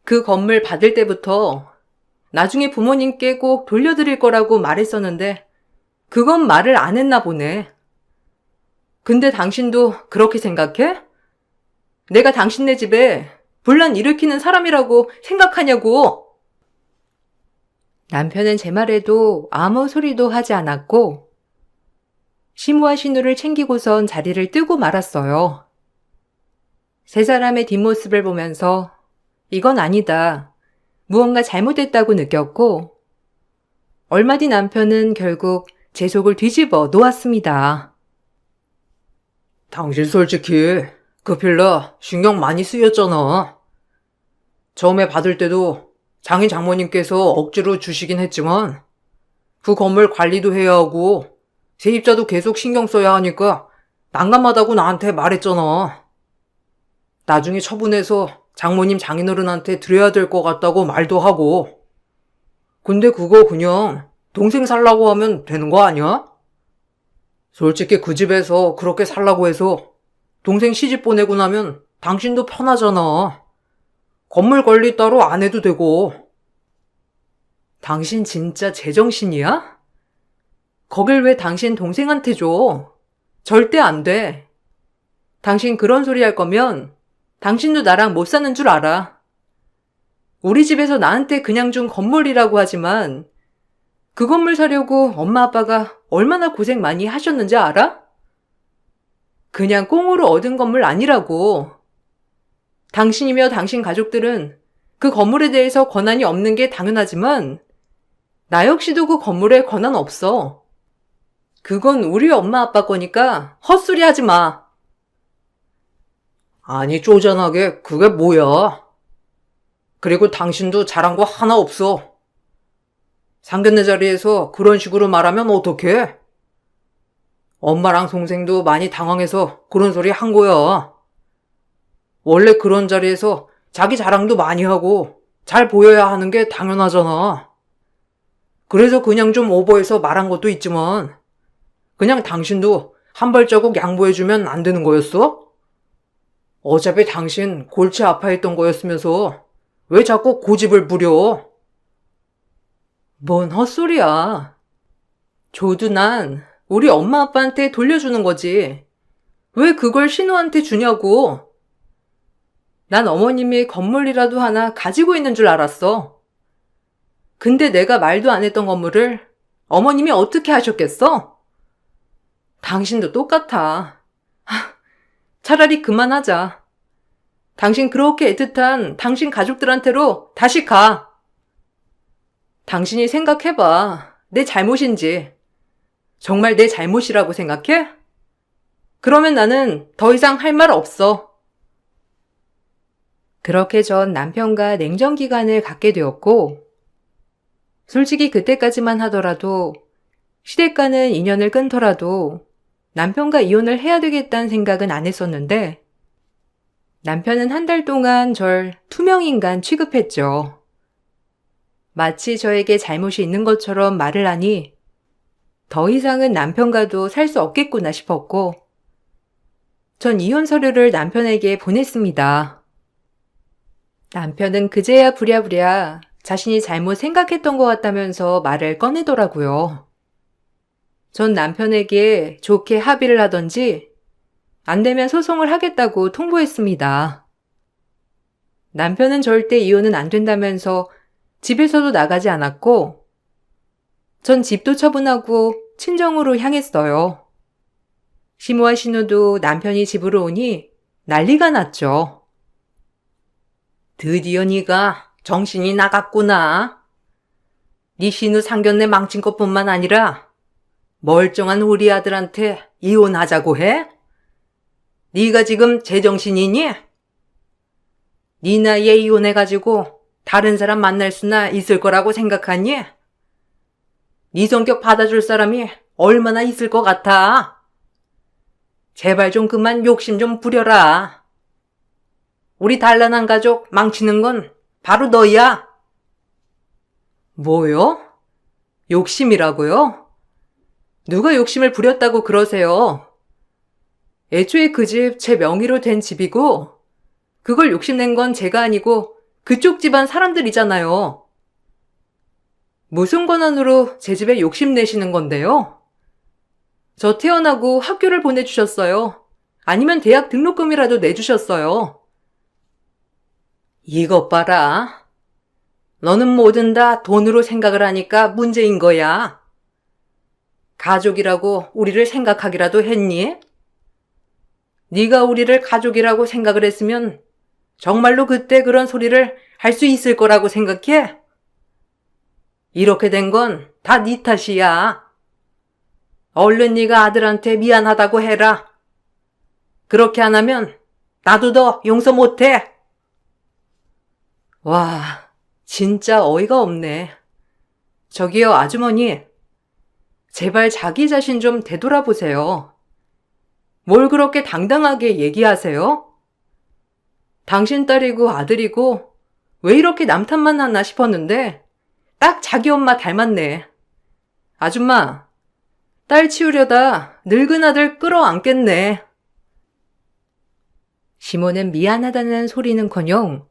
그 건물 받을 때부터 나중에 부모님께 꼭 돌려드릴 거라고 말했었는데 그건 말을 안 했나 보네. 근데 당신도 그렇게 생각해? 내가 당신네 집에 분란 일으키는 사람이라고 생각하냐고. 남편은 제 말에도 아무 소리도 하지 않았고 시무와 신우를 챙기고선 자리를 뜨고 말았어요. 세 사람의 뒷모습을 보면서 이건 아니다. 무언가 잘못됐다고 느꼈고 얼마 뒤 남편은 결국 제 속을 뒤집어 놓았습니다. 당신 솔직히 그 빌라 신경 많이 쓰였잖아. 처음에 받을 때도 장인 장모님께서 억지로 주시긴 했지만 그 건물 관리도 해야 하고 세입자도 계속 신경 써야 하니까 난감하다고 나한테 말했잖아. 나중에 처분해서 장모님 장인어른한테 드려야 될 것 같다고 말도 하고. 근데 그거 그냥 동생 살라고 하면 되는 거 아니야? 솔직히 그 집에서 그렇게 살라고 해서 동생 시집 보내고 나면 당신도 편하잖아. 건물 관리 따로 안 해도 되고. 당신 진짜 제정신이야? 거길 왜 당신 동생한테 줘? 절대 안 돼. 당신 그런 소리 할 거면 당신도 나랑 못 사는 줄 알아. 우리 집에서 나한테 그냥 준 건물이라고 하지만 그 건물 사려고 엄마 아빠가 얼마나 고생 많이 하셨는지 알아? 그냥 꽁으로 얻은 건물 아니라고. 당신이며 당신 가족들은 그 건물에 대해서 권한이 없는 게 당연하지만 나 역시도 그 건물에 권한 없어. 그건 우리 엄마 아빠 거니까 헛소리 하지 마. 아니 쪼잔하게 그게 뭐야? 그리고 당신도 잘한 거 하나 없어. 상견례 자리에서 그런 식으로 말하면 어떡해? 엄마랑 동생도 많이 당황해서 그런 소리 한 거야. 원래 그런 자리에서 자기 자랑도 많이 하고 잘 보여야 하는 게 당연하잖아. 그래서 그냥 좀 오버해서 말한 것도 있지만 그냥 당신도 한 발자국 양보해주면 안 되는 거였어? 어차피 당신 골치 아파했던 거였으면서 왜 자꾸 고집을 부려? 뭔 헛소리야. 줘도 난 우리 엄마 아빠한테 돌려주는 거지. 왜 그걸 신우한테 주냐고. 난 어머님이 건물이라도 하나 가지고 있는 줄 알았어. 근데 내가 말도 안 했던 건물을 어머님이 어떻게 하셨겠어? 당신도 똑같아. 차라리 그만하자. 당신 그렇게 애틋한 당신 가족들한테로 다시 가. 당신이 생각해봐. 내 잘못인지. 정말 내 잘못이라고 생각해? 그러면 나는 더 이상 할 말 없어. 그렇게 전 남편과 냉전 기간을 갖게 되었고, 솔직히 그때까지만 하더라도 시댁과는 인연을 끊더라도 남편과 이혼을 해야 되겠다는 생각은 안 했었는데, 남편은 한 달 동안 절 투명인간 취급했죠. 마치 저에게 잘못이 있는 것처럼 말을 하니 더 이상은 남편과도 살 수 없겠구나 싶었고, 전 이혼 서류를 남편에게 보냈습니다. 남편은 그제야 부랴부랴 자신이 잘못 생각했던 것 같다면서 말을 꺼내더라고요. 전 남편에게 좋게 합의를 하던지 안 되면 소송을 하겠다고 통보했습니다. 남편은 절대 이혼은 안 된다면서 집에서도 나가지 않았고, 전 집도 처분하고 친정으로 향했어요. 시모와 신우도 남편이 집으로 오니 난리가 났죠. 드디어 네가 정신이 나갔구나. 네 신우 상견례 망친 것뿐만 아니라 멀쩡한 우리 아들한테 이혼하자고 해? 네가 지금 제정신이니? 네 나이에 이혼해가지고 다른 사람 만날 수나 있을 거라고 생각하니? 네 성격 받아줄 사람이 얼마나 있을 것 같아? 제발 좀 그만 욕심 좀 부려라. 우리 단란한 가족 망치는 건 바로 너야. 뭐요? 욕심이라고요? 누가 욕심을 부렸다고 그러세요? 애초에 그 집 제 명의로 된 집이고 그걸 욕심낸 건 제가 아니고 그쪽 집안 사람들이잖아요. 무슨 권한으로 제 집에 욕심내시는 건데요? 저 태어나고 학교를 보내주셨어요. 아니면 대학 등록금이라도 내주셨어요. 이것 봐라. 너는 뭐든 다 돈으로 생각을 하니까 문제인 거야. 가족이라고 우리를 생각하기라도 했니? 네가 우리를 가족이라고 생각을 했으면 정말로 그때 그런 소리를 할 수 있을 거라고 생각해? 이렇게 된 건 다 네 탓이야. 얼른 네가 아들한테 미안하다고 해라. 그렇게 안 하면 나도 너 용서 못해. 와, 진짜 어이가 없네. 저기요, 아주머니. 제발 자기 자신 좀 되돌아보세요. 뭘 그렇게 당당하게 얘기하세요? 당신 딸이고 아들이고 왜 이렇게 남탓만 하나 싶었는데 딱 자기 엄마 닮았네. 아줌마, 딸 치우려다 늙은 아들 끌어안겠네. 시모는 미안하다는 소리는커녕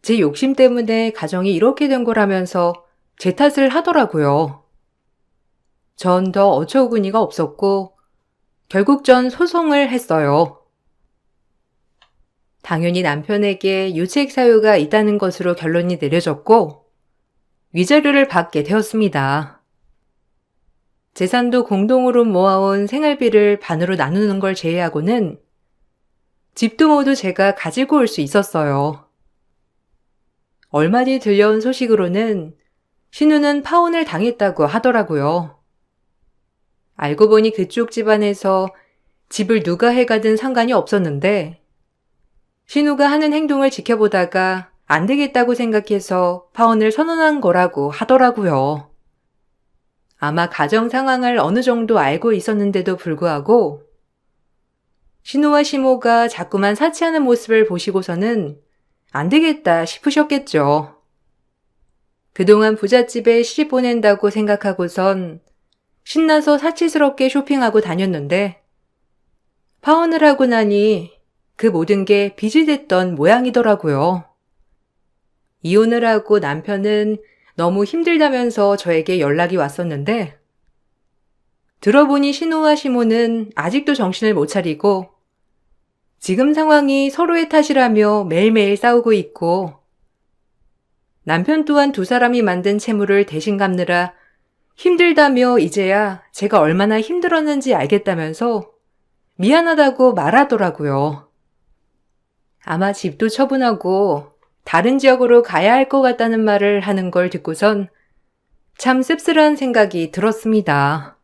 제 욕심 때문에 가정이 이렇게 된 거라면서 제 탓을 하더라고요. 전 더 어처구니가 없었고 결국 전 소송을 했어요. 당연히 남편에게 유책 사유가 있다는 것으로 결론이 내려졌고 위자료를 받게 되었습니다. 재산도 공동으로 모아온 생활비를 반으로 나누는 걸 제외하고는 집도 모두 제가 가지고 올 수 있었어요. 얼마 뒤 들려온 소식으로는 신우는 파혼을 당했다고 하더라고요. 알고 보니 그쪽 집안에서 집을 누가 해가든 상관이 없었는데 신우가 하는 행동을 지켜보다가 안 되겠다고 생각해서 파혼을 선언한 거라고 하더라고요. 아마 가정 상황을 어느 정도 알고 있었는데도 불구하고 신우와 시모가 자꾸만 사치하는 모습을 보시고서는 안 되겠다 싶으셨겠죠. 그동안 부잣집에 시집 보낸다고 생각하고선 신나서 사치스럽게 쇼핑하고 다녔는데 파혼을 하고 나니 그 모든 게 빚이 됐던 모양이더라고요. 이혼을 하고 남편은 너무 힘들다면서 저에게 연락이 왔었는데 들어보니 신우와 시모는 아직도 정신을 못 차리고 지금 상황이 서로의 탓이라며 매일매일 싸우고 있고 남편 또한 두 사람이 만든 채무를 대신 갚느라 힘들다며 이제야 제가 얼마나 힘들었는지 알겠다면서 미안하다고 말하더라고요. 아마 집도 처분하고 다른 지역으로 가야 할 것 같다는 말을 하는 걸 듣고선 참 씁쓸한 생각이 들었습니다.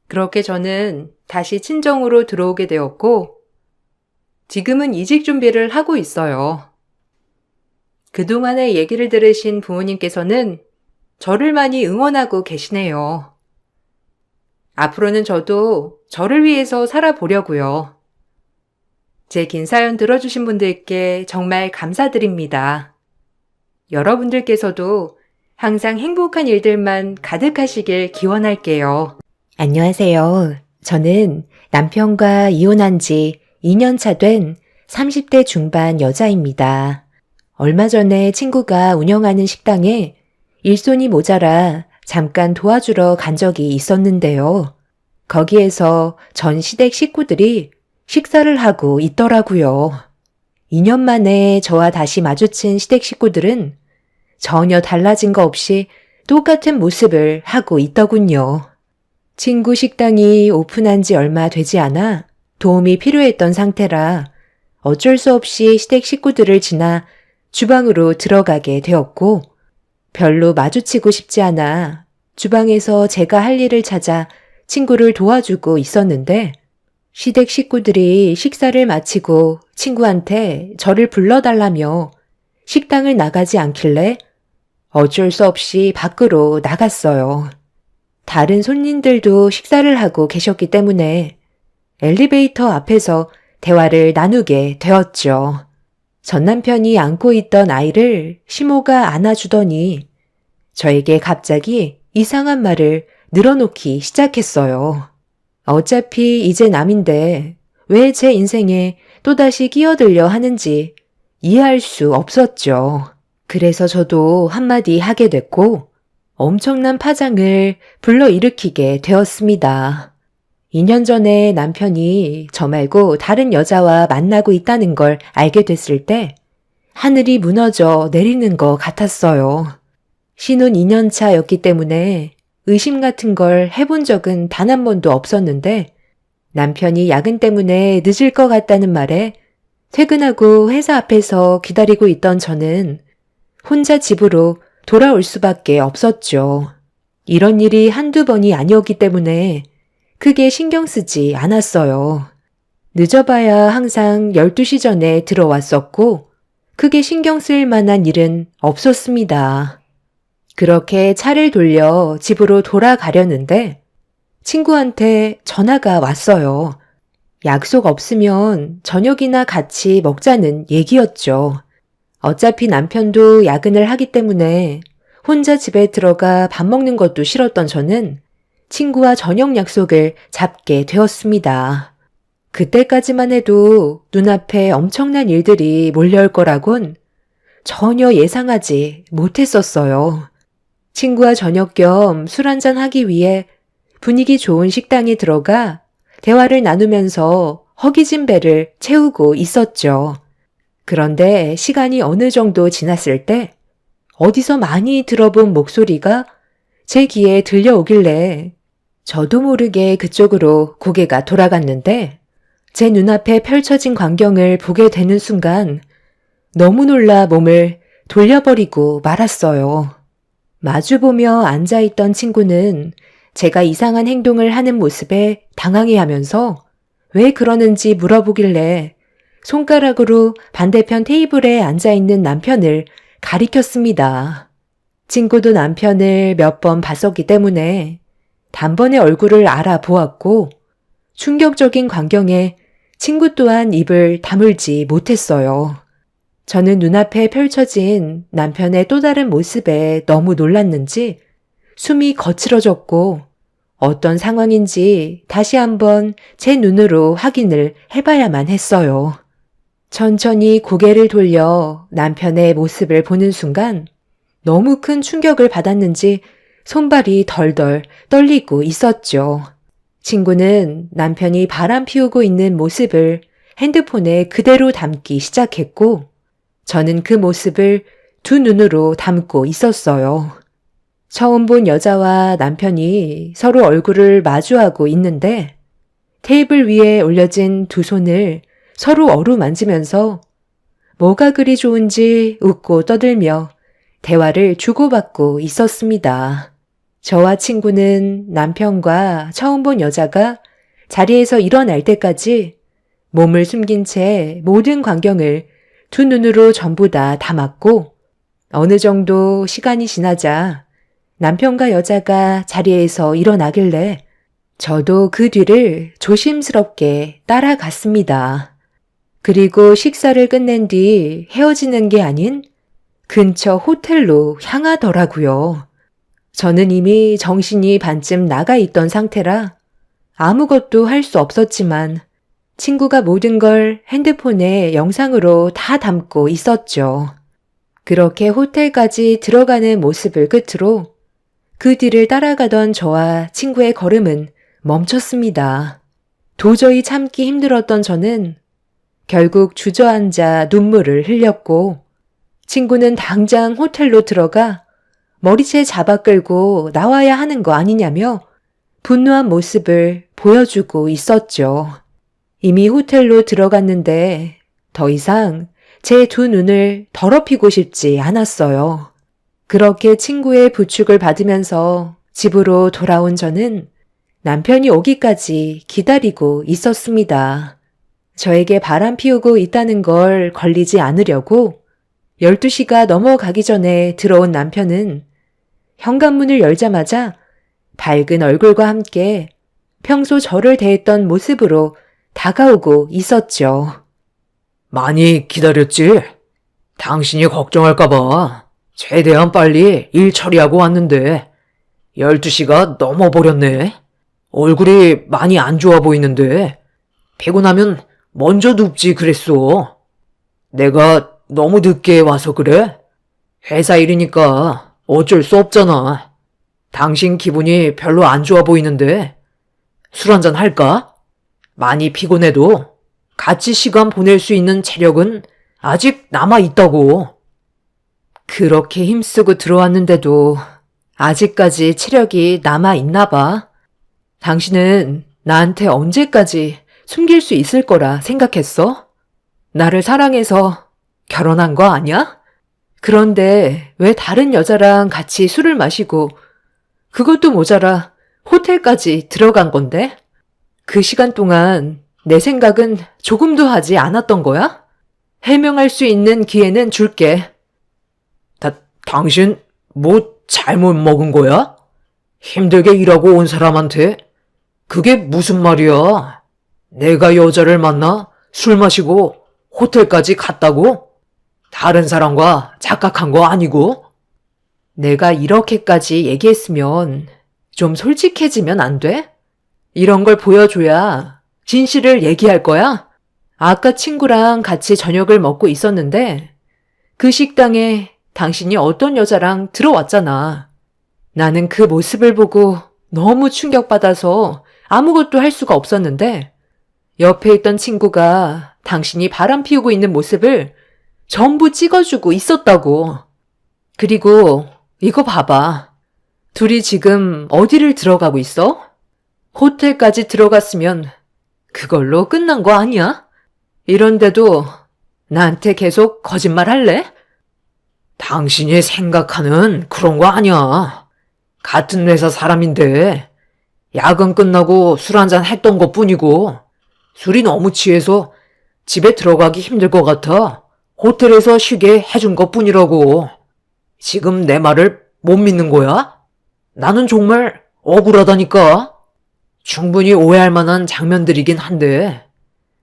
그렇게 저는 다시 친정으로 들어오게 되었고 지금은 이직 준비를 하고 있어요. 그동안의 얘기를 들으신 부모님께서는 저를 많이 응원하고 계시네요. 앞으로는 저도 저를 위해서 살아보려고요. 제 긴 사연 들어주신 분들께 정말 감사드립니다. 여러분들께서도 항상 행복한 일들만 가득하시길 기원할게요. 안녕하세요. 저는 남편과 이혼한 지 2년 차 된 30대 중반 여자입니다. 얼마 전에 친구가 운영하는 식당에 일손이 모자라 잠깐 도와주러 간 적이 있었는데요. 거기에서 전 시댁 식구들이 식사를 하고 있더라고요. 2년 만에 저와 다시 마주친 시댁 식구들은 전혀 달라진 거 없이 똑같은 모습을 하고 있더군요. 친구 식당이 오픈한 지 얼마 되지 않아 도움이 필요했던 상태라 어쩔 수 없이 시댁 식구들을 지나 주방으로 들어가게 되었고 별로 마주치고 싶지 않아 주방에서 제가 할 일을 찾아 친구를 도와주고 있었는데 시댁 식구들이 식사를 마치고 친구한테 저를 불러달라며 식당을 나가지 않길래 어쩔 수 없이 밖으로 나갔어요. 다른 손님들도 식사를 하고 계셨기 때문에 엘리베이터 앞에서 대화를 나누게 되었죠. 전 남편이 안고 있던 아이를 시모가 안아주더니 저에게 갑자기 이상한 말을 늘어놓기 시작했어요. 어차피 이제 남인데 왜 제 인생에 또다시 끼어들려 하는지 이해할 수 없었죠. 그래서 저도 한마디 하게 됐고 엄청난 파장을 불러일으키게 되었습니다. 2년 전에 남편이 저 말고 다른 여자와 만나고 있다는 걸 알게 됐을 때 하늘이 무너져 내리는 것 같았어요. 신혼 2년 차였기 때문에 의심 같은 걸 해본 적은 단 한 번도 없었는데 남편이 야근 때문에 늦을 것 같다는 말에 퇴근하고 회사 앞에서 기다리고 있던 저는 혼자 집으로 돌아올 수밖에 없었죠. 이런 일이 한두 번이 아니었기 때문에 크게 신경 쓰지 않았어요. 늦어봐야 항상 12시 전에 들어왔었고 크게 신경 쓸 만한 일은 없었습니다. 그렇게 차를 돌려 집으로 돌아가려는데 친구한테 전화가 왔어요. 약속 없으면 저녁이나 같이 먹자는 얘기였죠. 어차피 남편도 야근을 하기 때문에 혼자 집에 들어가 밥 먹는 것도 싫었던 저는 친구와 저녁 약속을 잡게 되었습니다. 그때까지만 해도 눈앞에 엄청난 일들이 몰려올 거라곤 전혀 예상하지 못했었어요. 친구와 저녁 겸 술 한잔 하기 위해 분위기 좋은 식당에 들어가 대화를 나누면서 허기진 배를 채우고 있었죠. 그런데 시간이 어느 정도 지났을 때 어디서 많이 들어본 목소리가 제 귀에 들려오길래 저도 모르게 그쪽으로 고개가 돌아갔는데 제 눈앞에 펼쳐진 광경을 보게 되는 순간 너무 놀라 몸을 돌려버리고 말았어요. 마주보며 앉아있던 친구는 제가 이상한 행동을 하는 모습에 당황해하면서 왜 그러는지 물어보길래 손가락으로 반대편 테이블에 앉아있는 남편을 가리켰습니다. 친구도 남편을 몇 번 봤었기 때문에 단번에 얼굴을 알아보았고 충격적인 광경에 친구 또한 입을 다물지 못했어요. 저는 눈앞에 펼쳐진 남편의 또 다른 모습에 너무 놀랐는지 숨이 거칠어졌고 어떤 상황인지 다시 한번 제 눈으로 확인을 해봐야만 했어요. 천천히 고개를 돌려 남편의 모습을 보는 순간 너무 큰 충격을 받았는지 손발이 덜덜 떨리고 있었죠. 친구는 남편이 바람 피우고 있는 모습을 핸드폰에 그대로 담기 시작했고 저는 그 모습을 두 눈으로 담고 있었어요. 처음 본 여자와 남편이 서로 얼굴을 마주하고 있는데 테이블 위에 올려진 두 손을 서로 어루만지면서 뭐가 그리 좋은지 웃고 떠들며 대화를 주고받고 있었습니다. 저와 친구는 남편과 처음 본 여자가 자리에서 일어날 때까지 몸을 숨긴 채 모든 광경을 두 눈으로 전부 다 담았고 어느 정도 시간이 지나자 남편과 여자가 자리에서 일어나길래 저도 그 뒤를 조심스럽게 따라갔습니다. 그리고 식사를 끝낸 뒤 헤어지는 게 아닌 근처 호텔로 향하더라고요. 저는 이미 정신이 반쯤 나가 있던 상태라 아무것도 할 수 없었지만 친구가 모든 걸 핸드폰에 영상으로 다 담고 있었죠. 그렇게 호텔까지 들어가는 모습을 끝으로 그 뒤를 따라가던 저와 친구의 걸음은 멈췄습니다. 도저히 참기 힘들었던 저는 결국 주저앉아 눈물을 흘렸고 친구는 당장 호텔로 들어가 머리채 잡아 끌고 나와야 하는 거 아니냐며 분노한 모습을 보여주고 있었죠. 이미 호텔로 들어갔는데 더 이상 제 두 눈을 더럽히고 싶지 않았어요. 그렇게 친구의 부축을 받으면서 집으로 돌아온 저는 남편이 오기까지 기다리고 있었습니다. 저에게 바람 피우고 있다는 걸 걸리지 않으려고 12시가 넘어가기 전에 들어온 남편은 현관문을 열자마자 밝은 얼굴과 함께 평소 저를 대했던 모습으로 다가오고 있었죠. 많이 기다렸지? 당신이 걱정할까봐 최대한 빨리 일 처리하고 왔는데 12시가 넘어버렸네. 얼굴이 많이 안 좋아 보이는데 피곤하면 먼저 눕지 그랬어. 내가 너무 늦게 와서 그래? 회사 일이니까 어쩔 수 없잖아. 당신 기분이 별로 안 좋아 보이는데 술 한잔 할까? 많이 피곤해도 같이 시간 보낼 수 있는 체력은 아직 남아있다고. 그렇게 힘쓰고 들어왔는데도 아직까지 체력이 남아있나 봐. 당신은 나한테 언제까지 숨길 수 있을 거라 생각했어? 나를 사랑해서 결혼한 거 아니야? 그런데 왜 다른 여자랑 같이 술을 마시고 그것도 모자라 호텔까지 들어간 건데? 그 시간 동안 내 생각은 조금도 하지 않았던 거야? 해명할 수 있는 기회는 줄게. 당신 뭐 잘못 먹은 거야? 힘들게 일하고 온 사람한테 그게 무슨 말이야? 내가 여자를 만나 술 마시고 호텔까지 갔다고? 다른 사람과 착각한 거 아니고? 내가 이렇게까지 얘기했으면 좀 솔직해지면 안 돼? 이런 걸 보여줘야 진실을 얘기할 거야? 아까 친구랑 같이 저녁을 먹고 있었는데 그 식당에 당신이 어떤 여자랑 들어왔잖아. 나는 그 모습을 보고 너무 충격받아서 아무것도 할 수가 없었는데 옆에 있던 친구가 당신이 바람 피우고 있는 모습을 전부 찍어주고 있었다고. 그리고 이거 봐봐. 둘이 지금 어디를 들어가고 있어? 호텔까지 들어갔으면 그걸로 끝난 거 아니야? 이런데도 나한테 계속 거짓말 할래? 당신이 생각하는 그런 거 아니야. 같은 회사 사람인데 야근 끝나고 술 한잔 했던 것 뿐이고 술이 너무 취해서 집에 들어가기 힘들 것 같아 호텔에서 쉬게 해준 것 뿐이라고. 지금 내 말을 못 믿는 거야? 나는 정말 억울하다니까. 충분히 오해할 만한 장면들이긴 한데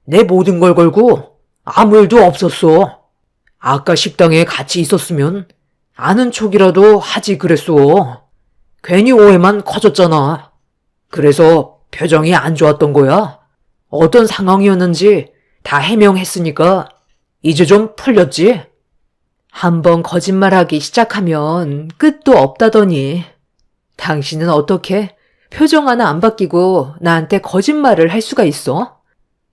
내 모든 걸 걸고 아무 일도 없었어. 아까 식당에 같이 있었으면 아는 척이라도 하지 그랬어. 괜히 오해만 커졌잖아. 그래서 표정이 안 좋았던 거야. 어떤 상황이었는지 다 해명했으니까 이제 좀 풀렸지? 한번 거짓말하기 시작하면 끝도 없다더니 당신은 어떻게 표정 하나 안 바뀌고 나한테 거짓말을 할 수가 있어?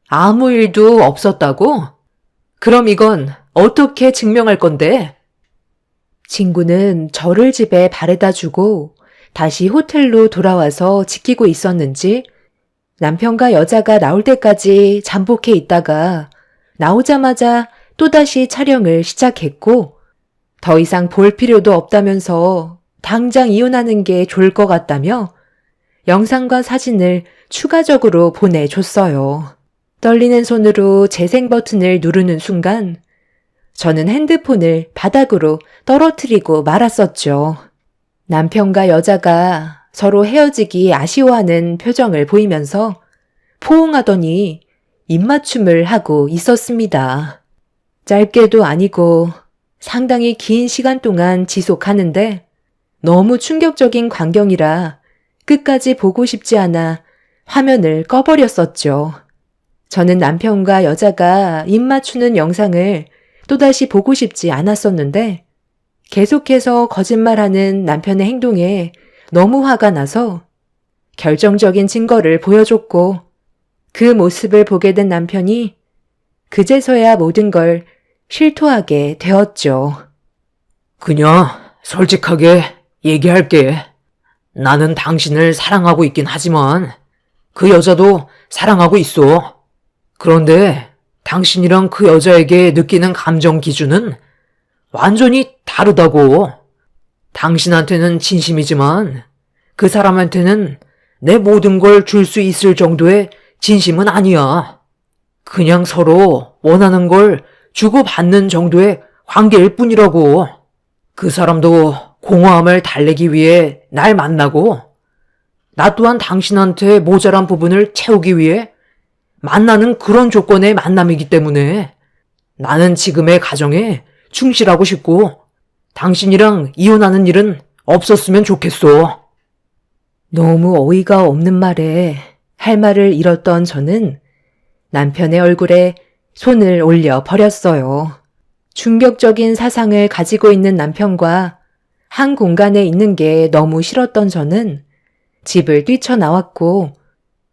아무 일도 없었다고? 그럼 이건 어떻게 증명할 건데? 친구는 저를 집에 바래다 주고 다시 호텔로 돌아와서 지키고 있었는지 남편과 여자가 나올 때까지 잠복해 있다가 나오자마자 또다시 촬영을 시작했고 더 이상 볼 필요도 없다면서 당장 이혼하는 게 좋을 것 같다며 영상과 사진을 추가적으로 보내줬어요. 떨리는 손으로 재생 버튼을 누르는 순간 저는 핸드폰을 바닥으로 떨어뜨리고 말았었죠. 남편과 여자가 서로 헤어지기 아쉬워하는 표정을 보이면서 포옹하더니 입맞춤을 하고 있었습니다. 짧게도 아니고 상당히 긴 시간 동안 지속하는데 너무 충격적인 광경이라 끝까지 보고 싶지 않아 화면을 꺼버렸었죠. 저는 남편과 여자가 입맞추는 영상을 또다시 보고 싶지 않았었는데 계속해서 거짓말하는 남편의 행동에 너무 화가 나서 결정적인 증거를 보여줬고 그 모습을 보게 된 남편이 그제서야 모든 걸 실토하게 되었죠. 그냥 솔직하게 얘기할게. 나는 당신을 사랑하고 있긴 하지만 그 여자도 사랑하고 있어. 그런데 당신이랑 그 여자에게 느끼는 감정 기준은 완전히 다르다고. 당신한테는 진심이지만 그 사람한테는 내 모든 걸 줄 수 있을 정도의 진심은 아니야. 그냥 서로 원하는 걸 주고받는 정도의 관계일 뿐이라고. 그 사람도 공허함을 달래기 위해 날 만나고 나 또한 당신한테 모자란 부분을 채우기 위해 만나는 그런 조건의 만남이기 때문에 나는 지금의 가정에 충실하고 싶고 당신이랑 이혼하는 일은 없었으면 좋겠어. 너무 어이가 없는 말에 할 말을 잃었던 저는 남편의 얼굴에 손을 올려 버렸어요. 충격적인 사상을 가지고 있는 남편과 한 공간에 있는 게 너무 싫었던 저는 집을 뛰쳐나왔고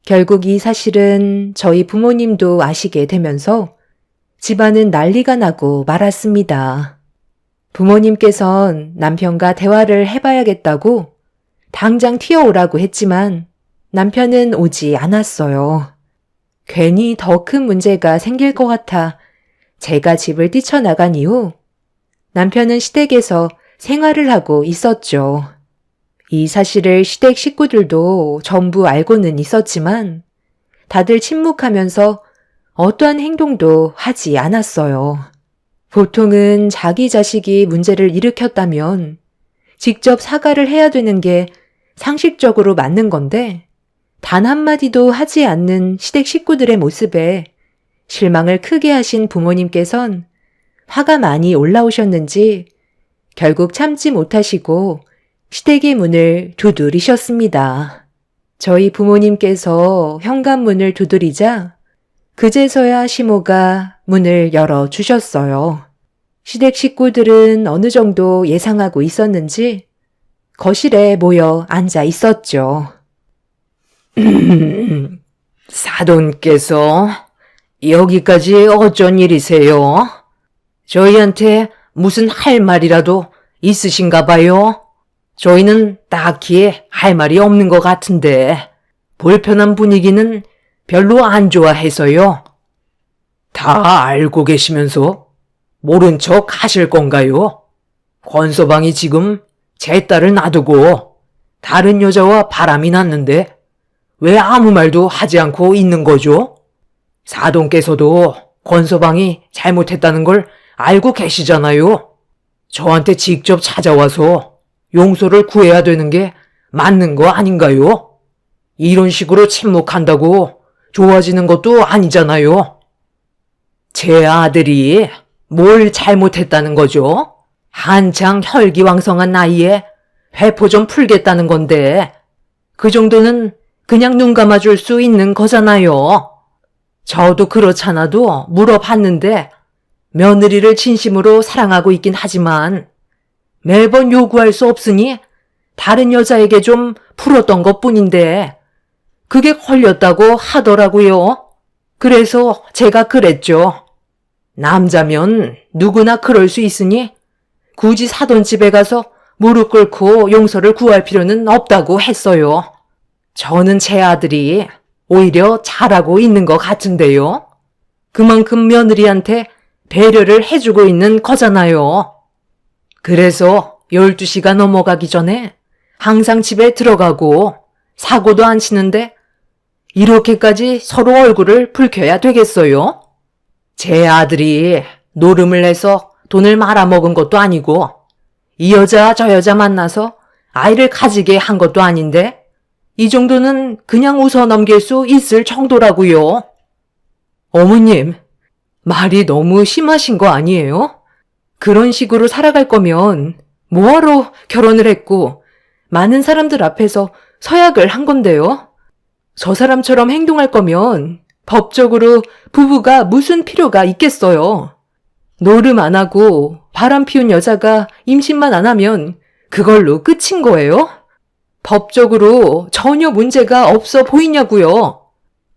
결국 이 사실은 저희 부모님도 아시게 되면서 집안은 난리가 나고 말았습니다. 부모님께선 남편과 대화를 해봐야겠다고 당장 튀어오라고 했지만 남편은 오지 않았어요. 괜히 더 큰 문제가 생길 것 같아 제가 집을 뛰쳐나간 이후 남편은 시댁에서 생활을 하고 있었죠. 이 사실을 시댁 식구들도 전부 알고는 있었지만 다들 침묵하면서 어떠한 행동도 하지 않았어요. 보통은 자기 자식이 문제를 일으켰다면 직접 사과를 해야 되는 게 상식적으로 맞는 건데 단 한마디도 하지 않는 시댁 식구들의 모습에 실망을 크게 하신 부모님께선 화가 많이 올라오셨는지 결국 참지 못하시고 시댁의 문을 두드리셨습니다. 저희 부모님께서 현관문을 두드리자 그제서야 시모가 문을 열어주셨어요. 시댁 식구들은 어느 정도 예상하고 있었는지 거실에 모여 앉아 있었죠. 사돈께서 여기까지 어쩐 일이세요? 저희한테 무슨 할 말이라도 있으신가 봐요? 저희는 딱히 할 말이 없는 것 같은데 불편한 분위기는 별로 안 좋아해서요. 다 알고 계시면서 모른 척 하실 건가요? 권서방이 지금 제 딸을 놔두고 다른 여자와 바람이 났는데 왜 아무 말도 하지 않고 있는 거죠? 사돈께서도 권서방이 잘못했다는 걸 알고 계시잖아요. 저한테 직접 찾아와서 용서를 구해야 되는 게 맞는 거 아닌가요? 이런 식으로 침묵한다고 좋아지는 것도 아니잖아요. 제 아들이 뭘 잘못했다는 거죠? 한창 혈기왕성한 나이에 회포 좀 풀겠다는 건데 그 정도는 그냥 눈 감아줄 수 있는 거잖아요. 저도 그렇잖아도 물어봤는데 며느리를 진심으로 사랑하고 있긴 하지만 매번 요구할 수 없으니 다른 여자에게 좀 풀었던 것뿐인데 그게 걸렸다고 하더라고요. 그래서 제가 그랬죠. 남자면 누구나 그럴 수 있으니 굳이 사돈 집에 가서 무릎 꿇고 용서를 구할 필요는 없다고 했어요. 저는 제 아들이 오히려 잘하고 있는 것 같은데요. 그만큼 며느리한테 배려를 해주고 있는 거잖아요. 그래서 12시가 넘어가기 전에 항상 집에 들어가고 사고도 안 치는데 이렇게까지 서로 얼굴을 붉혀야 되겠어요? 제 아들이 노름을 내서 돈을 말아먹은 것도 아니고 이 여자 저 여자 만나서 아이를 가지게 한 것도 아닌데 이 정도는 그냥 웃어 넘길 수 있을 정도라고요. 어머님, 말이 너무 심하신 거 아니에요? 그런 식으로 살아갈 거면 뭐하러 결혼을 했고 많은 사람들 앞에서 서약을 한 건데요. 저 사람처럼 행동할 거면 법적으로 부부가 무슨 필요가 있겠어요. 노름 안 하고 바람 피운 여자가 임신만 안 하면 그걸로 끝인 거예요? 법적으로 전혀 문제가 없어 보이냐고요.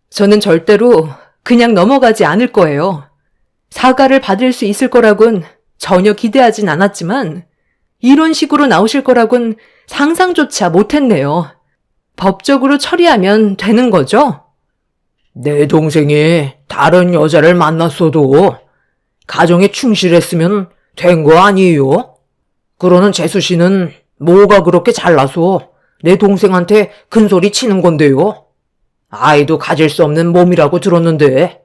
저는 절대로 그냥 넘어가지 않을 거예요. 사과를 받을 수 있을 거라곤 전혀 기대하진 않았지만 이런 식으로 나오실 거라곤 상상조차 못했네요. 법적으로 처리하면 되는 거죠? 내 동생이 다른 여자를 만났어도 가정에 충실했으면 된 거 아니에요? 그러는 재수 씨는 뭐가 그렇게 잘나서 내 동생한테 큰소리 치는 건데요. 아이도 가질 수 없는 몸이라고 들었는데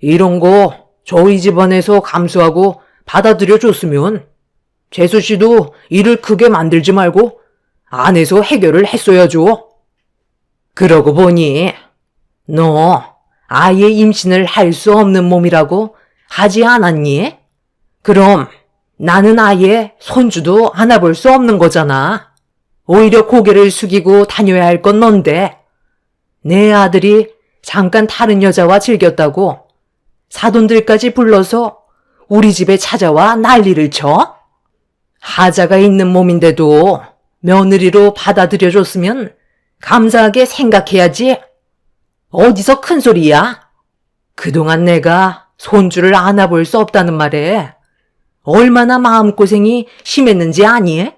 이런 거 저희 집안에서 감수하고 받아들여 줬으면 재수 씨도 일을 크게 만들지 말고 안에서 해결을 했어야죠. 그러고 보니 너 아예 임신을 할 수 없는 몸이라고 하지 않았니? 그럼 나는 아예 손주도 안아볼 수 없는 거잖아. 오히려 고개를 숙이고 다녀야 할 건 넌데 내 아들이 잠깐 다른 여자와 즐겼다고 사돈들까지 불러서 우리 집에 찾아와 난리를 쳐? 하자가 있는 몸인데도 며느리로 받아들여줬으면 감사하게 생각해야지. 어디서 큰 소리야? 그동안 내가 손주를 안아볼 수 없다는 말에 얼마나 마음고생이 심했는지 아니?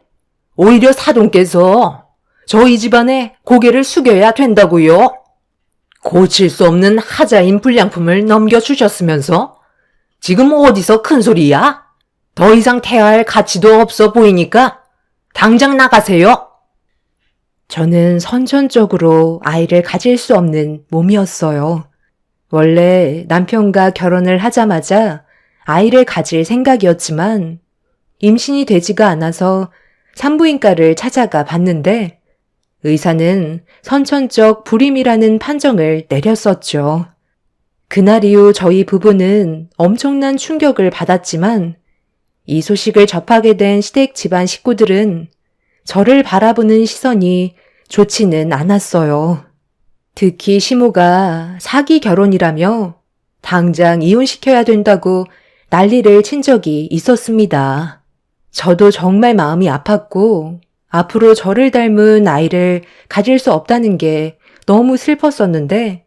오히려 사돈께서 저희 집안에 고개를 숙여야 된다고요. 고칠 수 없는 하자인 불량품을 넘겨주셨으면서 지금 어디서 큰 소리야? 더 이상 태아할 가치도 없어 보이니까 당장 나가세요. 저는 선천적으로 아이를 가질 수 없는 몸이었어요. 원래 남편과 결혼을 하자마자 아이를 가질 생각이었지만 임신이 되지가 않아서 산부인과를 찾아가 봤는데 의사는 선천적 불임이라는 판정을 내렸었죠. 그날 이후 저희 부부는 엄청난 충격을 받았지만 이 소식을 접하게 된 시댁 집안 식구들은 저를 바라보는 시선이 좋지는 않았어요. 특히 시모가 사기 결혼이라며 당장 이혼시켜야 된다고 난리를 친 적이 있었습니다. 저도 정말 마음이 아팠고 앞으로 저를 닮은 아이를 가질 수 없다는 게 너무 슬펐었는데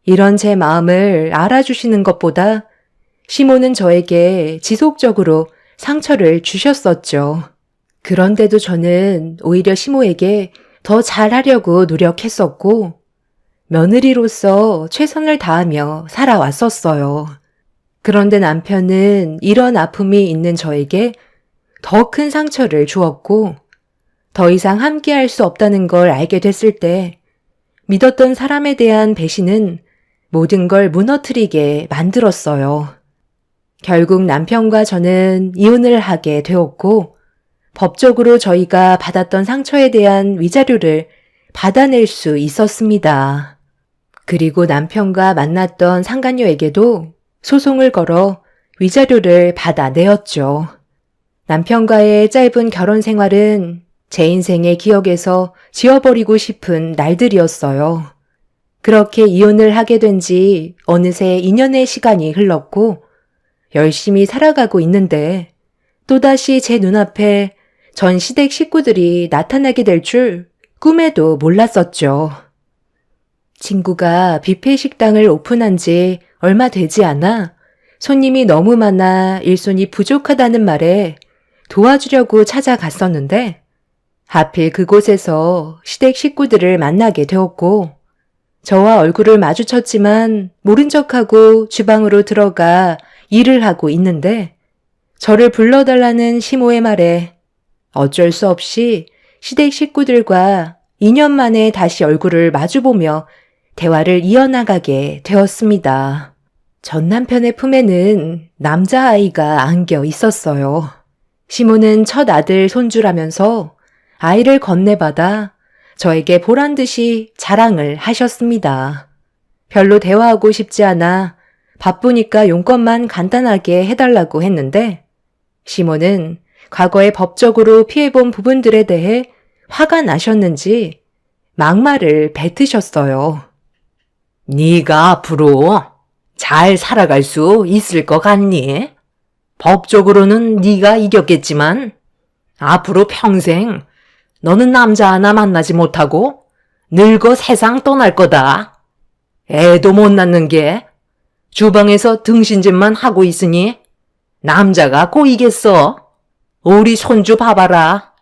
이런 제 마음을 알아주시는 것보다 시모는 저에게 지속적으로 상처를 주셨었죠. 그런데도 저는 오히려 시모에게 더 잘하려고 노력했었고 며느리로서 최선을 다하며 살아왔었어요. 그런데 남편은 이런 아픔이 있는 저에게 더 큰 상처를 주었고 더 이상 함께할 수 없다는 걸 알게 됐을 때 믿었던 사람에 대한 배신은 모든 걸 무너뜨리게 만들었어요. 결국 남편과 저는 이혼을 하게 되었고 법적으로 저희가 받았던 상처에 대한 위자료를 받아낼 수 있었습니다. 그리고 남편과 만났던 상간녀에게도 소송을 걸어 위자료를 받아내었죠. 남편과의 짧은 결혼 생활은 제 인생의 기억에서 지워버리고 싶은 날들이었어요. 그렇게 이혼을 하게 된 지 어느새 2년의 시간이 흘렀고 열심히 살아가고 있는데 또다시 제 눈앞에 전 시댁 식구들이 나타나게 될 줄 꿈에도 몰랐었죠. 친구가 뷔페 식당을 오픈한 지 얼마 되지 않아 손님이 너무 많아 일손이 부족하다는 말에 도와주려고 찾아갔었는데 하필 그곳에서 시댁 식구들을 만나게 되었고 저와 얼굴을 마주쳤지만 모른 척하고 주방으로 들어가 일을 하고 있는데 저를 불러달라는 시모의 말에 어쩔 수 없이 시댁 식구들과 2년 만에 다시 얼굴을 마주보며 대화를 이어나가게 되었습니다. 전 남편의 품에는 남자아이가 안겨 있었어요. 시모는 첫 아들 손주라면서 아이를 건네받아 저에게 보란 듯이 자랑을 하셨습니다. 별로 대화하고 싶지 않아 바쁘니까 용건만 간단하게 해달라고 했는데 시모는 과거에 법적으로 피해본 부분들에 대해 화가 나셨는지 막말을 뱉으셨어요. 네가 앞으로 잘 살아갈 수 있을 것 같니? 법적으로는 네가 이겼겠지만 앞으로 평생 너는 남자 하나 만나지 못하고 늙어 세상 떠날 거다. 애도 못 낳는 게 주방에서 등신짓만 하고 있으니 남자가 꼬이겠어. 우리 손주 봐봐라.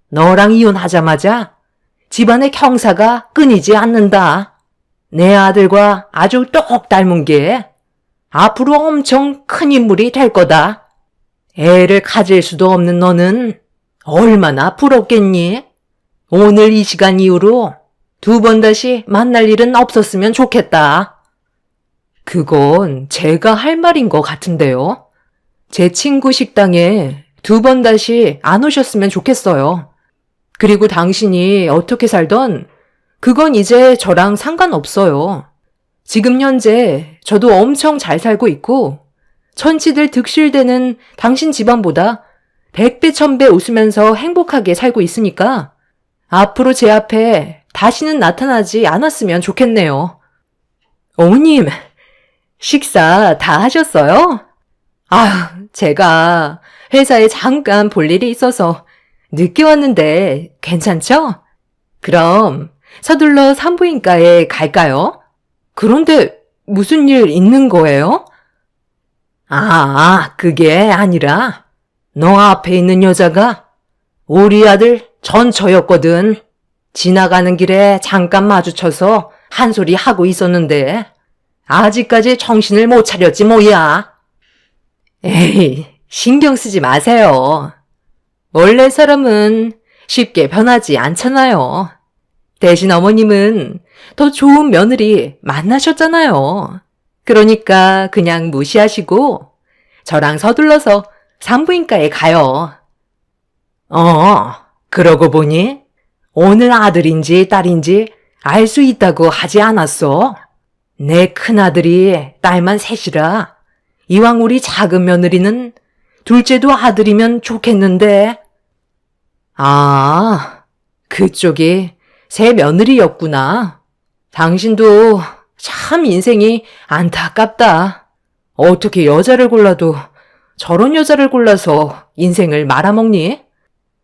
너랑 이혼하자마자 집안의 경사가 끊이지 않는다. 내 아들과 아주 똑 닮은 게 앞으로 엄청 큰 인물이 될 거다. 애를 가질 수도 없는 너는 얼마나 부럽겠니? 오늘 이 시간 이후로 2번 다시 만날 일은 없었으면 좋겠다. 그건 제가 할 말인 것 같은데요. 제 친구 식당에 2번 다시 안 오셨으면 좋겠어요. 그리고 당신이 어떻게 살던 그건 이제 저랑 상관없어요. 지금 현재 저도 엄청 잘 살고 있고 천치들 득실되는 당신 집안보다 100배 1000배 웃으면서 행복하게 살고 있으니까 앞으로 제 앞에 다시는 나타나지 않았으면 좋겠네요. 어머님, 식사 다 하셨어요? 제가 회사에 잠깐 볼 일이 있어서 늦게 왔는데 괜찮죠? 그럼 서둘러 산부인과에 갈까요? 그런데 무슨 일 있는 거예요? 그게 아니라 너 앞에 있는 여자가 우리 아들 전처였거든. 지나가는 길에 잠깐 마주쳐서 한 소리 하고 있었는데 아직까지 정신을 못 차렸지 뭐야. 에이, 신경 쓰지 마세요. 원래 사람은 쉽게 변하지 않잖아요. 대신 어머님은 더 좋은 며느리 만나셨잖아요. 그러니까 그냥 무시하시고 저랑 서둘러서 산부인과에 가요. 그러고 보니 오늘 아들인지 딸인지 알 수 있다고 하지 않았어? 내 큰아들이 딸만 셋이라 이왕 우리 작은 며느리는 둘째도 아들이면 좋겠는데. 그쪽이 새 며느리였구나. 당신도 참 인생이 안타깝다. 어떻게 여자를 골라도 저런 여자를 골라서 인생을 말아먹니?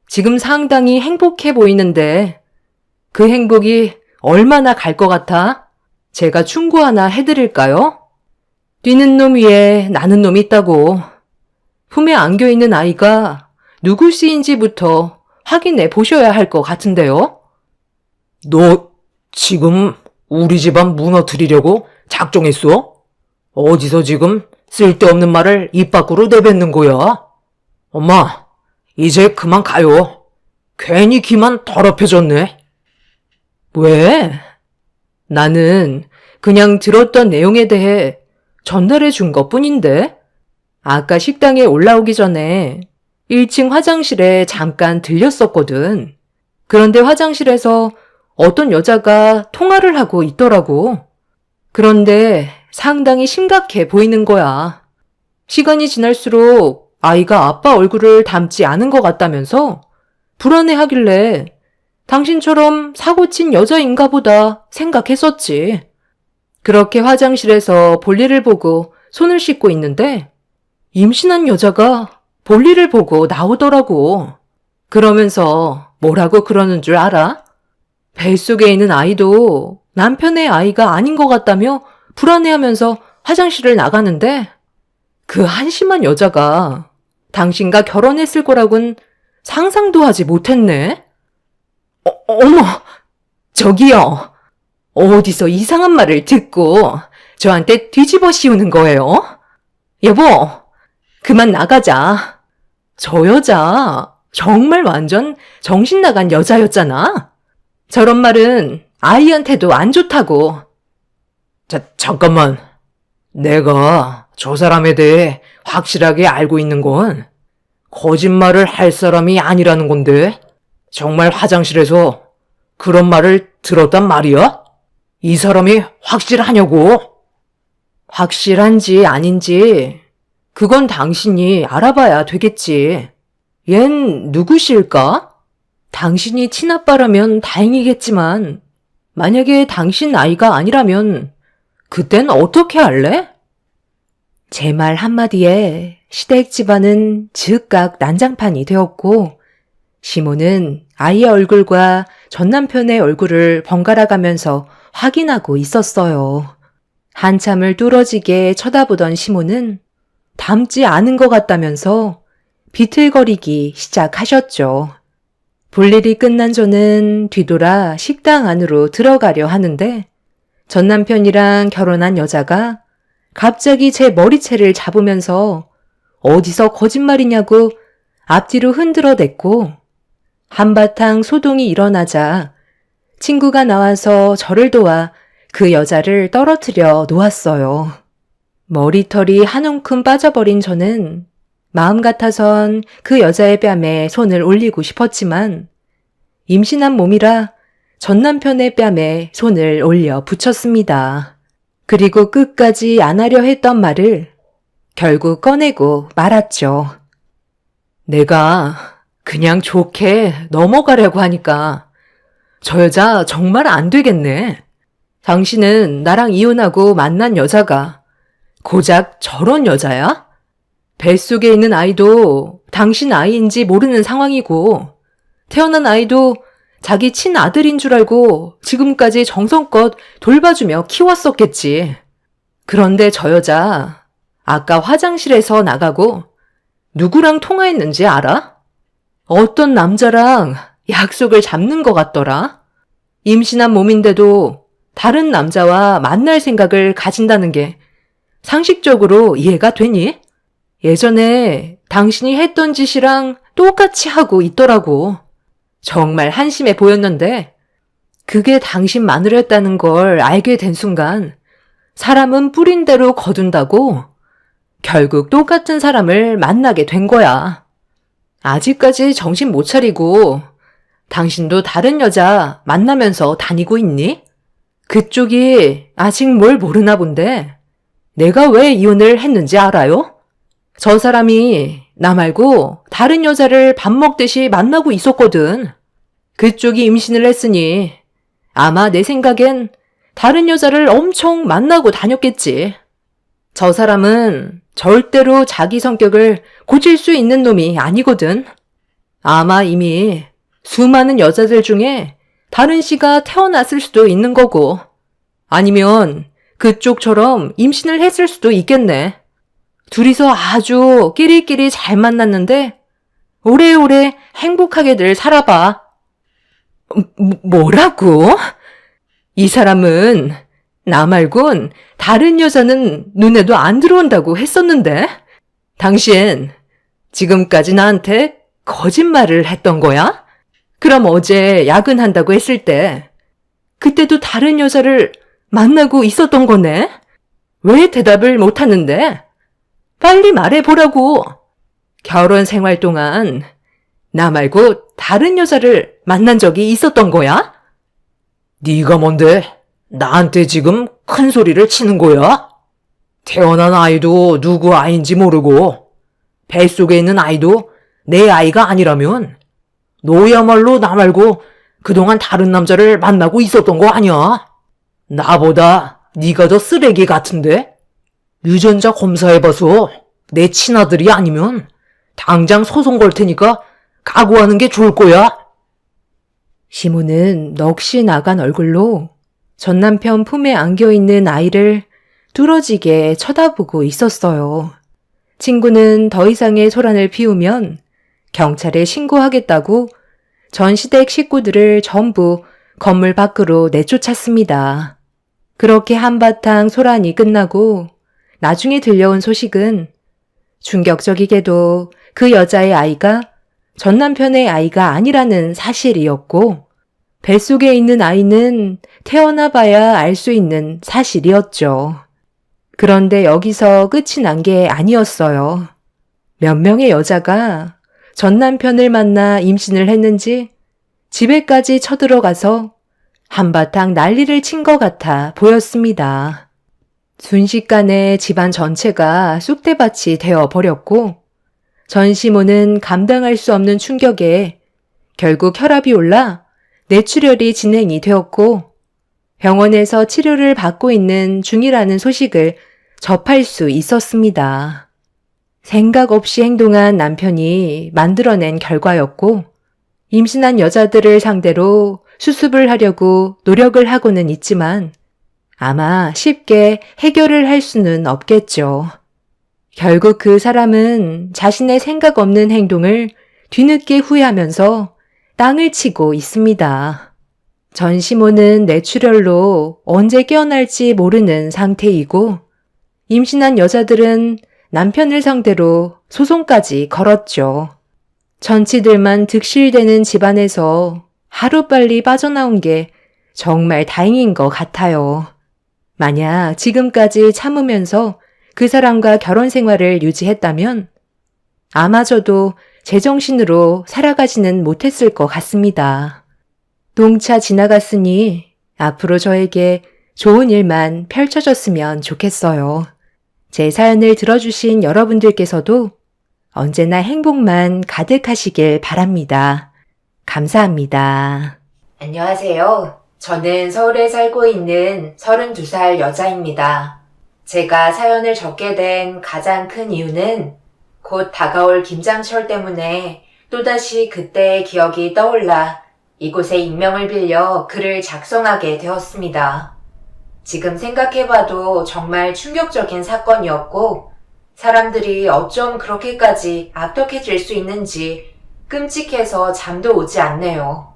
지금 상당히 행복해 보이는데 그 행복이 얼마나 갈 것 같아? 제가 충고 하나 해드릴까요? 뛰는 놈 위에 나는 놈이 있다고. 품에 안겨있는 아이가 누구씨인지부터 확인해 보셔야 할 것 같은데요? 너 지금 우리 집안 무너뜨리려고 작정했어? 어디서 지금 쓸데없는 말을 입 밖으로 내뱉는 거야? 엄마, 이제 그만 가요. 괜히 귀만 더럽혀졌네. 왜? 나는 그냥 들었던 내용에 대해 전달해 준 것뿐인데. 아까 식당에 올라오기 전에 1층 화장실에 잠깐 들렸었거든. 그런데 화장실에서 어떤 여자가 통화를 하고 있더라고. 그런데 상당히 심각해 보이는 거야. 시간이 지날수록 아이가 아빠 얼굴을 닮지 않은 것 같다면서 불안해하길래 당신처럼 사고친 여자인가 보다 생각했었지. 그렇게 화장실에서 볼일을 보고 손을 씻고 있는데 임신한 여자가 볼일을 보고 나오더라고. 그러면서 뭐라고 그러는 줄 알아? 뱃속에 있는 아이도 남편의 아이가 아닌 것 같다며 불안해하면서 화장실을 나가는데 그 한심한 여자가 당신과 결혼했을 거라곤 상상도 하지 못했네. 어머, 저기요. 어디서 이상한 말을 듣고 저한테 뒤집어 씌우는 거예요? 여보, 그만 나가자. 저 여자 정말 완전 정신 나간 여자였잖아. 저런 말은 아이한테도 안 좋다고. 잠깐만. 내가 저 사람에 대해 확실하게 알고 있는 건 거짓말을 할 사람이 아니라는 건데 정말 화장실에서 그런 말을 들었단 말이야? 이 사람이 확실하냐고? 확실한지 아닌지 그건 당신이 알아봐야 되겠지. 얜 누구실까? 당신이 친아빠라면 다행이겠지만 만약에 당신 아이가 아니라면 그땐 어떻게 할래? 제 말 한마디에 시댁 집안은 즉각 난장판이 되었고 시모는 아이의 얼굴과 전 남편의 얼굴을 번갈아 가면서 확인하고 있었어요. 한참을 뚫어지게 쳐다보던 시모는 닮지 않은 것 같다면서 비틀거리기 시작하셨죠. 볼일이 끝난 저는 뒤돌아 식당 안으로 들어가려 하는데 전 남편이랑 결혼한 여자가 갑자기 제 머리채를 잡으면서 어디서 거짓말이냐고 앞뒤로 흔들어댔고 한바탕 소동이 일어나자 친구가 나와서 저를 도와 그 여자를 떨어뜨려 놓았어요. 머리털이 한 움큼 빠져버린 저는 마음 같아선 그 여자의 뺨에 손을 올리고 싶었지만 임신한 몸이라 전 남편의 뺨에 손을 올려 붙였습니다. 그리고 끝까지 안 하려 했던 말을 결국 꺼내고 말았죠. 내가 그냥 좋게 넘어가려고 하니까 저 여자 정말 안 되겠네. 당신은 나랑 이혼하고 만난 여자가 고작 저런 여자야? 뱃속에 있는 아이도 당신 아이인지 모르는 상황이고 태어난 아이도 자기 친아들인 줄 알고 지금까지 정성껏 돌봐주며 키웠었겠지. 그런데 저 여자 아까 화장실에서 나가고 누구랑 통화했는지 알아? 어떤 남자랑 약속을 잡는 것 같더라. 임신한 몸인데도 다른 남자와 만날 생각을 가진다는 게 상식적으로 이해가 되니? 예전에 당신이 했던 짓이랑 똑같이 하고 있더라고. 정말 한심해 보였는데 그게 당신 마누라였다는 걸 알게 된 순간 사람은 뿌린 대로 거둔다고 결국 똑같은 사람을 만나게 된 거야. 아직까지 정신 못 차리고 당신도 다른 여자 만나면서 다니고 있니? 그쪽이 아직 뭘 모르나 본데 내가 왜 이혼을 했는지 알아요? 저 사람이 나 말고 다른 여자를 밥 먹듯이 만나고 있었거든. 그쪽이 임신을 했으니 아마 내 생각엔 다른 여자를 엄청 만나고 다녔겠지. 저 사람은 절대로 자기 성격을 고칠 수 있는 놈이 아니거든. 아마 이미 수많은 여자들 중에 다른 씨가 태어났을 수도 있는 거고, 아니면 그쪽처럼 임신을 했을 수도 있겠네. 둘이서 아주 끼리끼리 잘 만났는데 오래오래 행복하게들 살아봐. 뭐라고? 이 사람은 나 말곤 다른 여자는 눈에도 안 들어온다고 했었는데, 당신 지금까지 나한테 거짓말을 했던 거야? 그럼 어제 야근한다고 했을 때 그때도 다른 여자를 만나고 있었던 거네? 왜 대답을 못하는데? 빨리 말해보라고. 결혼 생활 동안 나 말고 다른 여자를 만난 적이 있었던 거야? 네가 뭔데 나한테 지금 큰 소리를 치는 거야? 태어난 아이도 누구 아이인지 모르고 뱃속에 있는 아이도 내 아이가 아니라면 너야말로 나 말고 그동안 다른 남자를 만나고 있었던 거 아니야? 나보다 네가 더 쓰레기 같은데? 유전자 검사해봐서 내 친아들이 아니면 당장 소송 걸 테니까 각오하는 게 좋을 거야. 시모는 넋이 나간 얼굴로 전 남편 품에 안겨있는 아이를 뚫어지게 쳐다보고 있었어요. 친구는 더 이상의 소란을 피우면 경찰에 신고하겠다고 전 시댁 식구들을 전부 건물 밖으로 내쫓았습니다. 그렇게 한바탕 소란이 끝나고 나중에 들려온 소식은 충격적이게도 그 여자의 아이가 전 남편의 아이가 아니라는 사실이었고, 뱃속에 있는 아이는 태어나 봐야 알 수 있는 사실이었죠. 그런데 여기서 끝이 난 게 아니었어요. 몇 명의 여자가 전 남편을 만나 임신을 했는지 집에까지 쳐들어가서 한바탕 난리를 친 것 같아 보였습니다. 순식간에 집안 전체가 쑥대밭이 되어버렸고, 전시모는 감당할 수 없는 충격에 결국 혈압이 올라 뇌출혈이 진행이 되었고, 병원에서 치료를 받고 있는 중이라는 소식을 접할 수 있었습니다. 생각 없이 행동한 남편이 만들어낸 결과였고, 임신한 여자들을 상대로 수습을 하려고 노력을 하고는 있지만 아마 쉽게 해결을 할 수는 없겠죠. 결국 그 사람은 자신의 생각 없는 행동을 뒤늦게 후회하면서 땅을 치고 있습니다. 전시모는 뇌출혈로 언제 깨어날지 모르는 상태이고, 임신한 여자들은 남편을 상대로 소송까지 걸었죠. 전치들만 득실되는 집안에서 하루빨리 빠져나온 게 정말 다행인 것 같아요. 만약 지금까지 참으면서 그 사람과 결혼 생활을 유지했다면 아마저도 제정신으로 살아가지는 못했을 것 같습니다. 농차 지나갔으니 앞으로 저에게 좋은 일만 펼쳐졌으면 좋겠어요. 제 사연을 들어주신 여러분들께서도 언제나 행복만 가득하시길 바랍니다. 감사합니다. 안녕하세요. 저는 서울에 살고 있는 32살 여자입니다. 제가 사연을 적게 된 가장 큰 이유는 곧 다가올 김장철 때문에 또다시 그때의 기억이 떠올라 이곳에 익명을 빌려 글을 작성하게 되었습니다. 지금 생각해봐도 정말 충격적인 사건이었고, 사람들이 어쩜 그렇게까지 악독해질 수 있는지 끔찍해서 잠도 오지 않네요.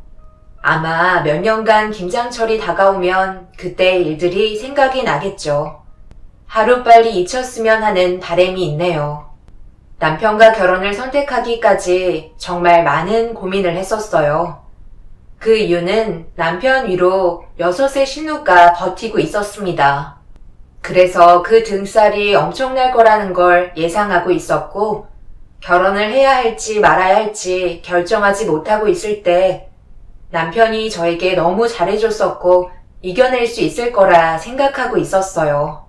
아마 몇 년간 김장철이 다가오면 그때의 일들이 생각이 나겠죠. 하루빨리 잊혔으면 하는 바람이 있네요. 남편과 결혼을 선택하기까지 정말 많은 고민을 했었어요. 그 이유는 남편 위로 6의 신우가 버티고 있었습니다. 그래서 그 등살이 엄청날 거라는 걸 예상하고 있었고, 결혼을 해야 할지 말아야 할지 결정하지 못하고 있을 때 남편이 저에게 너무 잘해줬었고 이겨낼 수 있을 거라 생각하고 있었어요.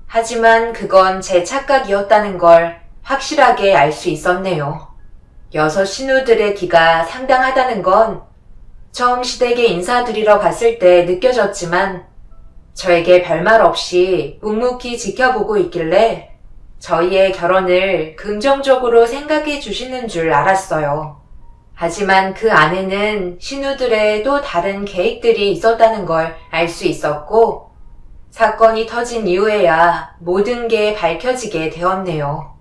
하지만 그건 제 착각이었다는 걸 확실하게 알 수 있었네요. 6 신우들의 기가 상당하다는 건 처음 시댁에 인사드리러 갔을 때 느껴졌지만, 저에게 별말 없이 묵묵히 지켜보고 있길래 저희의 결혼을 긍정적으로 생각해 주시는 줄 알았어요. 하지만 그 안에는 신우들의 또 다른 계획들이 있었다는 걸 알 수 있었고, 사건이 터진 이후에야 모든 게 밝혀지게 되었네요.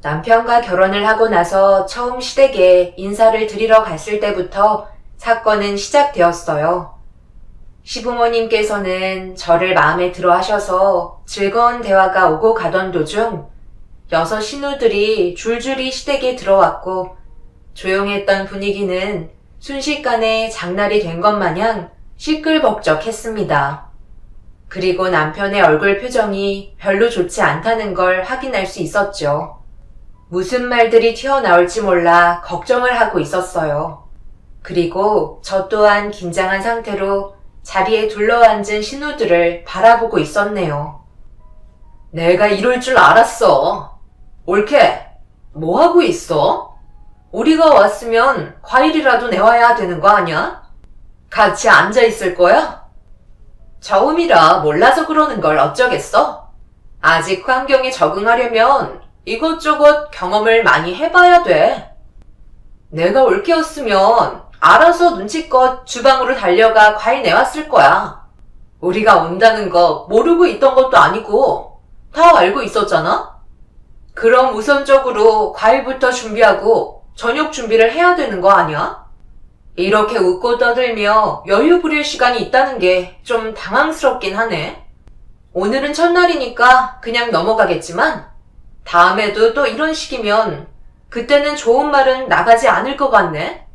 남편과 결혼을 하고 나서 처음 시댁에 인사를 드리러 갔을 때부터 사건은 시작되었어요. 시부모님께서는 저를 마음에 들어 하셔서 즐거운 대화가 오고 가던 도중 6 신우들이 줄줄이 시댁에 들어왔고, 조용했던 분위기는 순식간에 장날이 된 것 마냥 시끌벅적했습니다. 그리고 남편의 얼굴 표정이 별로 좋지 않다는 걸 확인할 수 있었죠. 무슨 말들이 튀어나올지 몰라 걱정을 하고 있었어요. 그리고 저 또한 긴장한 상태로 자리에 둘러앉은 신우들을 바라보고 있었네요. 내가 이럴 줄 알았어. 올케, 뭐 하고 있어? 우리가 왔으면 과일이라도 내와야 되는 거 아니야? 같이 앉아 있을 거야? 처음이라 몰라서 그러는 걸 어쩌겠어? 아직 환경에 적응하려면 이것저것 경험을 많이 해봐야 돼. 내가 올케였으면 알아서 눈치껏 주방으로 달려가 과일 내왔을 거야. 우리가 온다는 거 모르고 있던 것도 아니고 다 알고 있었잖아? 그럼 우선적으로 과일부터 준비하고 저녁 준비를 해야 되는 거 아니야? 이렇게 웃고 떠들며 여유 부릴 시간이 있다는 게 좀 당황스럽긴 하네. 오늘은 첫날이니까 그냥 넘어가겠지만 다음에도 또 이런 식이면 그때는 좋은 말은 나가지 않을 것 같네.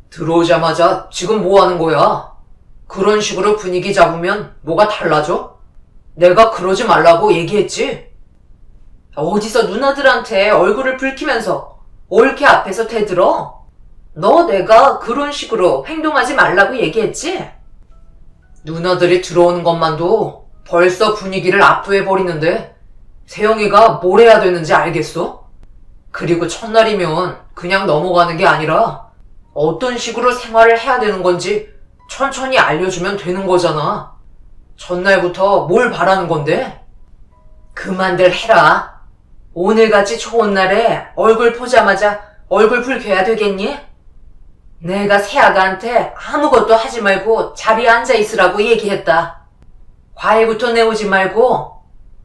들어오자마자 지금 뭐 하는 거야? 그런 식으로 분위기 잡으면 뭐가 달라져? 내가 그러지 말라고 얘기했지? 어디서 누나들한테 얼굴을 붉히면서 올케 앞에서 대들어? 너 내가 그런 식으로 행동하지 말라고 얘기했지? 누나들이 들어오는 것만도 벌써 분위기를 압도해버리는데 세영이가 뭘 해야 되는지 알겠어? 그리고 첫날이면 그냥 넘어가는 게 아니라 어떤 식으로 생활을 해야 되는 건지 천천히 알려주면 되는 거잖아. 첫날부터 뭘 바라는 건데? 그만들 해라. 오늘같이 좋은 날에 얼굴 보자마자 얼굴 붉혀야 되겠니? 내가 새아가한테 아무것도 하지 말고 자리에 앉아 있으라고 얘기했다. 과일부터 내오지 말고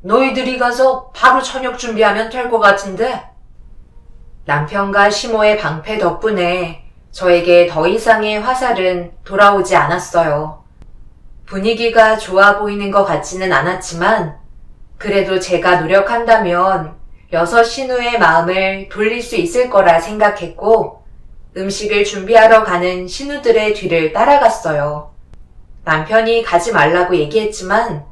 너희들이 가서 바로 저녁 준비하면 될 것 같은데. 남편과 시모의 방패 덕분에 저에게 더 이상의 화살은 돌아오지 않았어요. 분위기가 좋아 보이는 것 같지는 않았지만 그래도 제가 노력한다면 6 신우의 마음을 돌릴 수 있을 거라 생각했고 음식을 준비하러 가는 신우들의 뒤를 따라갔어요. 남편이 가지 말라고 얘기했지만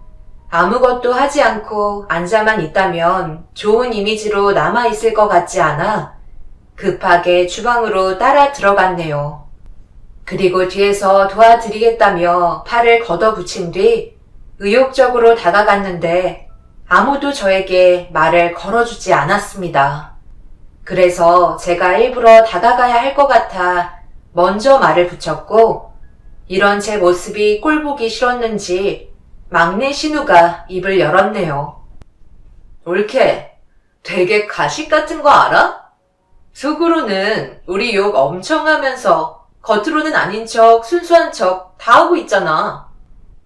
아무것도 하지 않고 앉아만 있다면 좋은 이미지로 남아있을 것 같지 않아 급하게 주방으로 따라 들어갔네요. 그리고 뒤에서 도와드리겠다며 팔을 걷어붙인 뒤 의욕적으로 다가갔는데 아무도 저에게 말을 걸어주지 않았습니다. 그래서 제가 일부러 다가가야 할 것 같아 먼저 말을 붙였고 이런 제 모습이 꼴보기 싫었는지 막내 신우가 입을 열었네요. 올케, 되게 가식 같은 거 알아? 속으로는 우리 욕 엄청 하면서 겉으로는 아닌 척 순수한 척 다 하고 있잖아.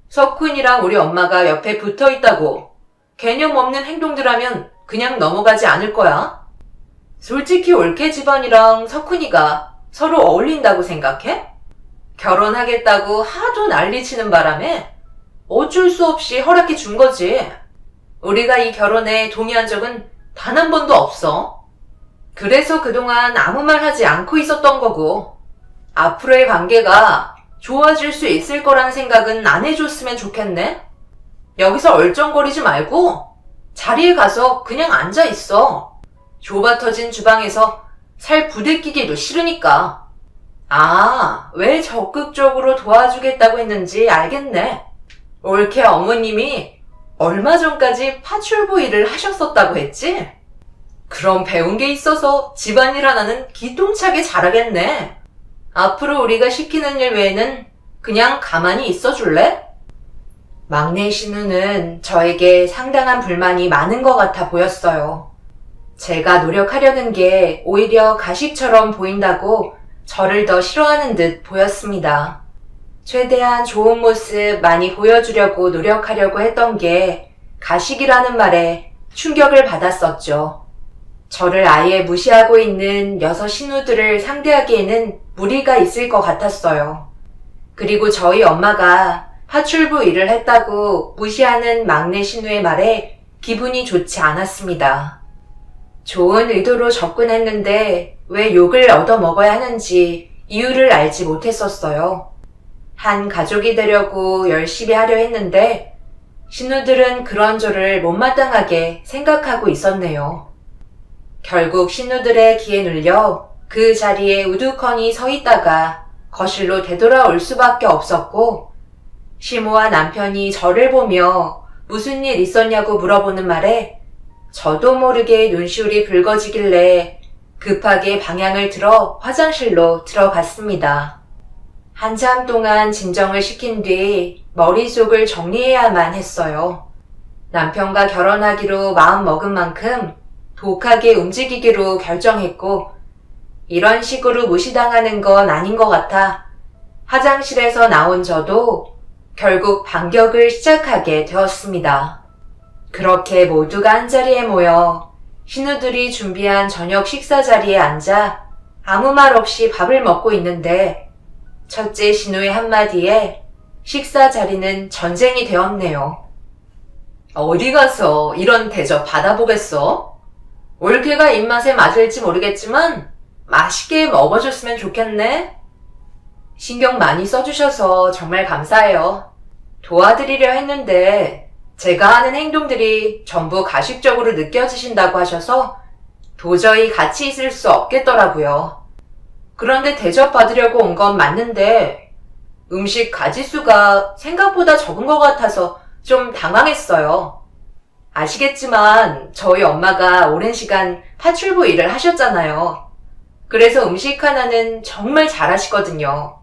석훈이랑 우리 엄마가 옆에 붙어 있다고 개념 없는 행동들 하면 그냥 넘어가지 않을 거야. 솔직히 올케 집안이랑 석훈이가 서로 어울린다고 생각해? 결혼하겠다고 하도 난리치는 바람에 어쩔 수 없이 허락해 준 거지. 우리가 이 결혼에 동의한 적은 단 한 번도 없어. 그래서 그동안 아무 말 하지 않고 있었던 거고 앞으로의 관계가 좋아질 수 있을 거라는 생각은 안 해줬으면 좋겠네. 여기서 얼쩡거리지 말고 자리에 가서 그냥 앉아 있어. 좁아 터진 주방에서 살 부대끼기도 싫으니까. 아, 왜 적극적으로 도와주겠다고 했는지 알겠네. 올케 어머님이 얼마 전까지 파출부 일을 하셨었다고 했지? 그럼 배운 게 있어서 집안일 하나는 기똥차게 잘하겠네. 앞으로 우리가 시키는 일 외에는 그냥 가만히 있어 줄래? 막내 신우는 저에게 상당한 불만이 많은 것 같아 보였어요. 제가 노력하려는 게 오히려 가식처럼 보인다고 저를 더 싫어하는 듯 보였습니다. 최대한 좋은 모습 많이 보여주려고 노력하려고 했던 게 가식이라는 말에 충격을 받았었죠. 저를 아예 무시하고 있는 여섯 신우들을 상대하기에는 무리가 있을 것 같았어요. 그리고 저희 엄마가 파출부 일을 했다고 무시하는 막내 신우의 말에 기분이 좋지 않았습니다. 좋은 의도로 접근했는데 왜 욕을 얻어먹어야 하는지 이유를 알지 못했었어요. 한 가족이 되려고 열심히 하려 했는데 신우들은 그런 저를 못마땅하게 생각하고 있었네요. 결국 신우들의 기에 눌려 그 자리에 우두커니 서 있다가 거실로 되돌아올 수밖에 없었고, 시모와 남편이 저를 보며 무슨 일 있었냐고 물어보는 말에 저도 모르게 눈시울이 붉어지길래 급하게 방향을 틀어 화장실로 들어갔습니다. 한참 동안 진정을 시킨 뒤 머릿속을 정리해야만 했어요. 남편과 결혼하기로 마음먹은 만큼 독하게 움직이기로 결정했고, 이런 식으로 무시당하는 건 아닌 것 같아 화장실에서 나온 저도 결국 반격을 시작하게 되었습니다. 그렇게 모두가 한자리에 모여 신우들이 준비한 저녁 식사 자리에 앉아 아무 말 없이 밥을 먹고 있는데 첫째 신우의 한마디에 식사 자리는 전쟁이 되었네요. 어디 가서 이런 대접 받아보겠어? 올케가 입맛에 맞을지 모르겠지만 맛있게 먹어줬으면 좋겠네. 신경 많이 써주셔서 정말 감사해요. 도와드리려 했는데 제가 하는 행동들이 전부 가식적으로 느껴지신다고 하셔서 도저히 같이 있을 수 없겠더라고요. 그런데 대접받으려고 온 건 맞는데 음식 가짓수가 생각보다 적은 것 같아서 좀 당황했어요. 아시겠지만 저희 엄마가 오랜 시간 파출부 일을 하셨잖아요. 그래서 음식 하나는 정말 잘하시거든요.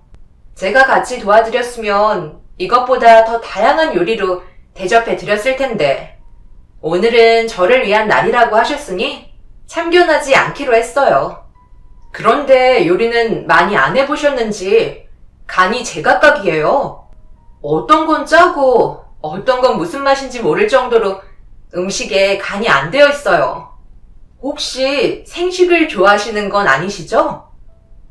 제가 같이 도와드렸으면 이것보다 더 다양한 요리로 대접해 드렸을 텐데 오늘은 저를 위한 날이라고 하셨으니 참견하지 않기로 했어요. 그런데 요리는 많이 안 해보셨는지 간이 제각각이에요. 어떤 건 짜고 어떤 건 무슨 맛인지 모를 정도로 음식에 간이 안 되어 있어요. 혹시 생식을 좋아하시는 건 아니시죠?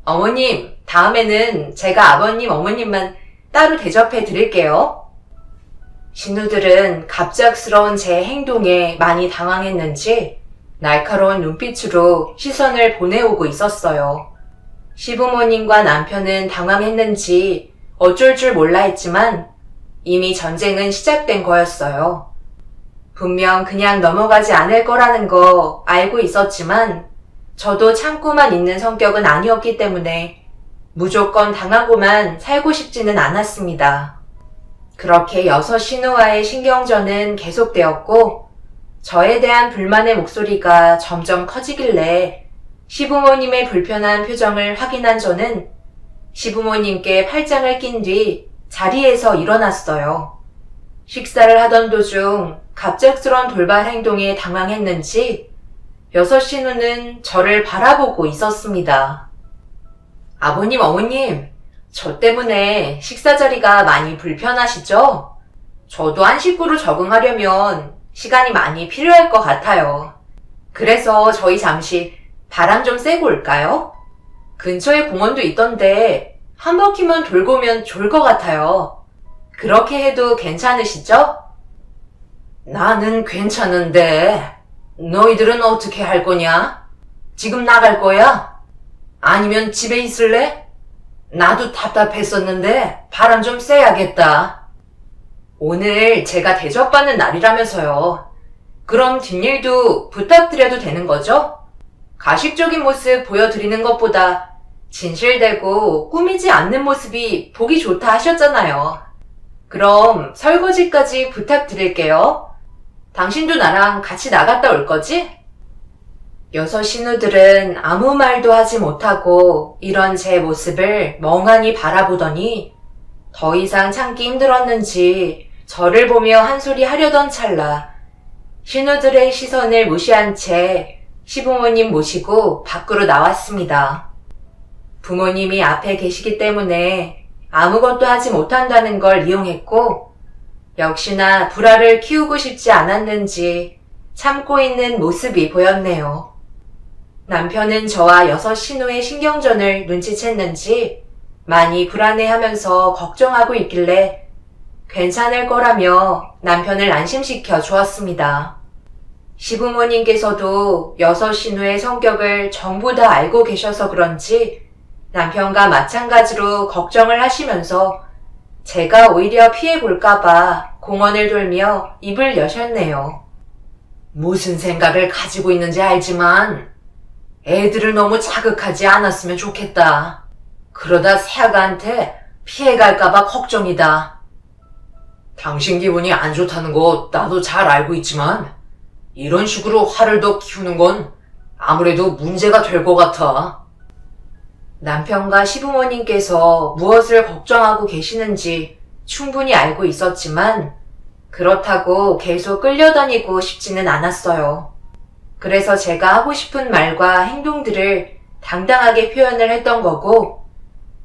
어머님, 다음에는 제가 아버님, 어머님만 따로 대접해 드릴게요. 신우들은 갑작스러운 제 행동에 많이 당황했는지 날카로운 눈빛으로 시선을 보내오고 있었어요. 시부모님과 남편은 당황했는지 어쩔 줄 몰라 했지만 이미 전쟁은 시작된 거였어요. 분명 그냥 넘어가지 않을 거라는 거 알고 있었지만 저도 참고만 있는 성격은 아니었기 때문에 무조건 당하고만 살고 싶지는 않았습니다. 그렇게 여섯 신우와의 신경전은 계속되었고 저에 대한 불만의 목소리가 점점 커지길래 시부모님의 불편한 표정을 확인한 저는 시부모님께 팔짱을 낀 뒤 자리에서 일어났어요. 식사를 하던 도중 갑작스런 돌발 행동에 당황했는지 여섯 신우는 저를 바라보고 있었습니다. 아버님, 어머님, 저 때문에 식사 자리가 많이 불편하시죠? 저도 한 식구로 적응하려면 시간이 많이 필요할 것 같아요. 그래서 저희 잠시 바람 좀 쐬고 올까요? 근처에 공원도 있던데 한 바퀴만 돌고 오면 좋을 것 같아요. 그렇게 해도 괜찮으시죠? 나는 괜찮은데 너희들은 어떻게 할 거냐? 지금 나갈 거야? 아니면 집에 있을래? 나도 답답했었는데 바람 좀 쐬야겠다. 오늘 제가 대접받는 날이라면서요. 그럼 뒷일도 부탁드려도 되는 거죠? 가식적인 모습 보여드리는 것보다 진실되고 꾸미지 않는 모습이 보기 좋다 하셨잖아요. 그럼 설거지까지 부탁드릴게요. 당신도 나랑 같이 나갔다 올 거지? 여섯 신우들은 아무 말도 하지 못하고 이런 제 모습을 멍하니 바라보더니 더 이상 참기 힘들었는지 저를 보며 한 소리 하려던 찰나 신우들의 시선을 무시한 채 시부모님 모시고 밖으로 나왔습니다. 부모님이 앞에 계시기 때문에 아무것도 하지 못한다는 걸 이용했고 역시나 불화를 키우고 싶지 않았는지 참고 있는 모습이 보였네요. 남편은 저와 6 신우의 신경전을 눈치챘는지 많이 불안해하면서 걱정하고 있길래 괜찮을 거라며 남편을 안심시켜 주었습니다. 시부모님께서도 6 신우의 성격을 전부 다 알고 계셔서 그런지 남편과 마찬가지로 걱정을 하시면서 제가 오히려 피해볼까봐 공원을 돌며 입을 여셨네요. 무슨 생각을 가지고 있는지 알지만 애들을 너무 자극하지 않았으면 좋겠다. 그러다 새아가한테 피해갈까봐 걱정이다. 당신 기분이 안 좋다는 거 나도 잘 알고 있지만 이런 식으로 화를 더 키우는 건 아무래도 문제가 될 것 같아. 남편과 시부모님께서 무엇을 걱정하고 계시는지 충분히 알고 있었지만 그렇다고 계속 끌려다니고 싶지는 않았어요. 그래서 제가 하고 싶은 말과 행동들을 당당하게 표현을 했던 거고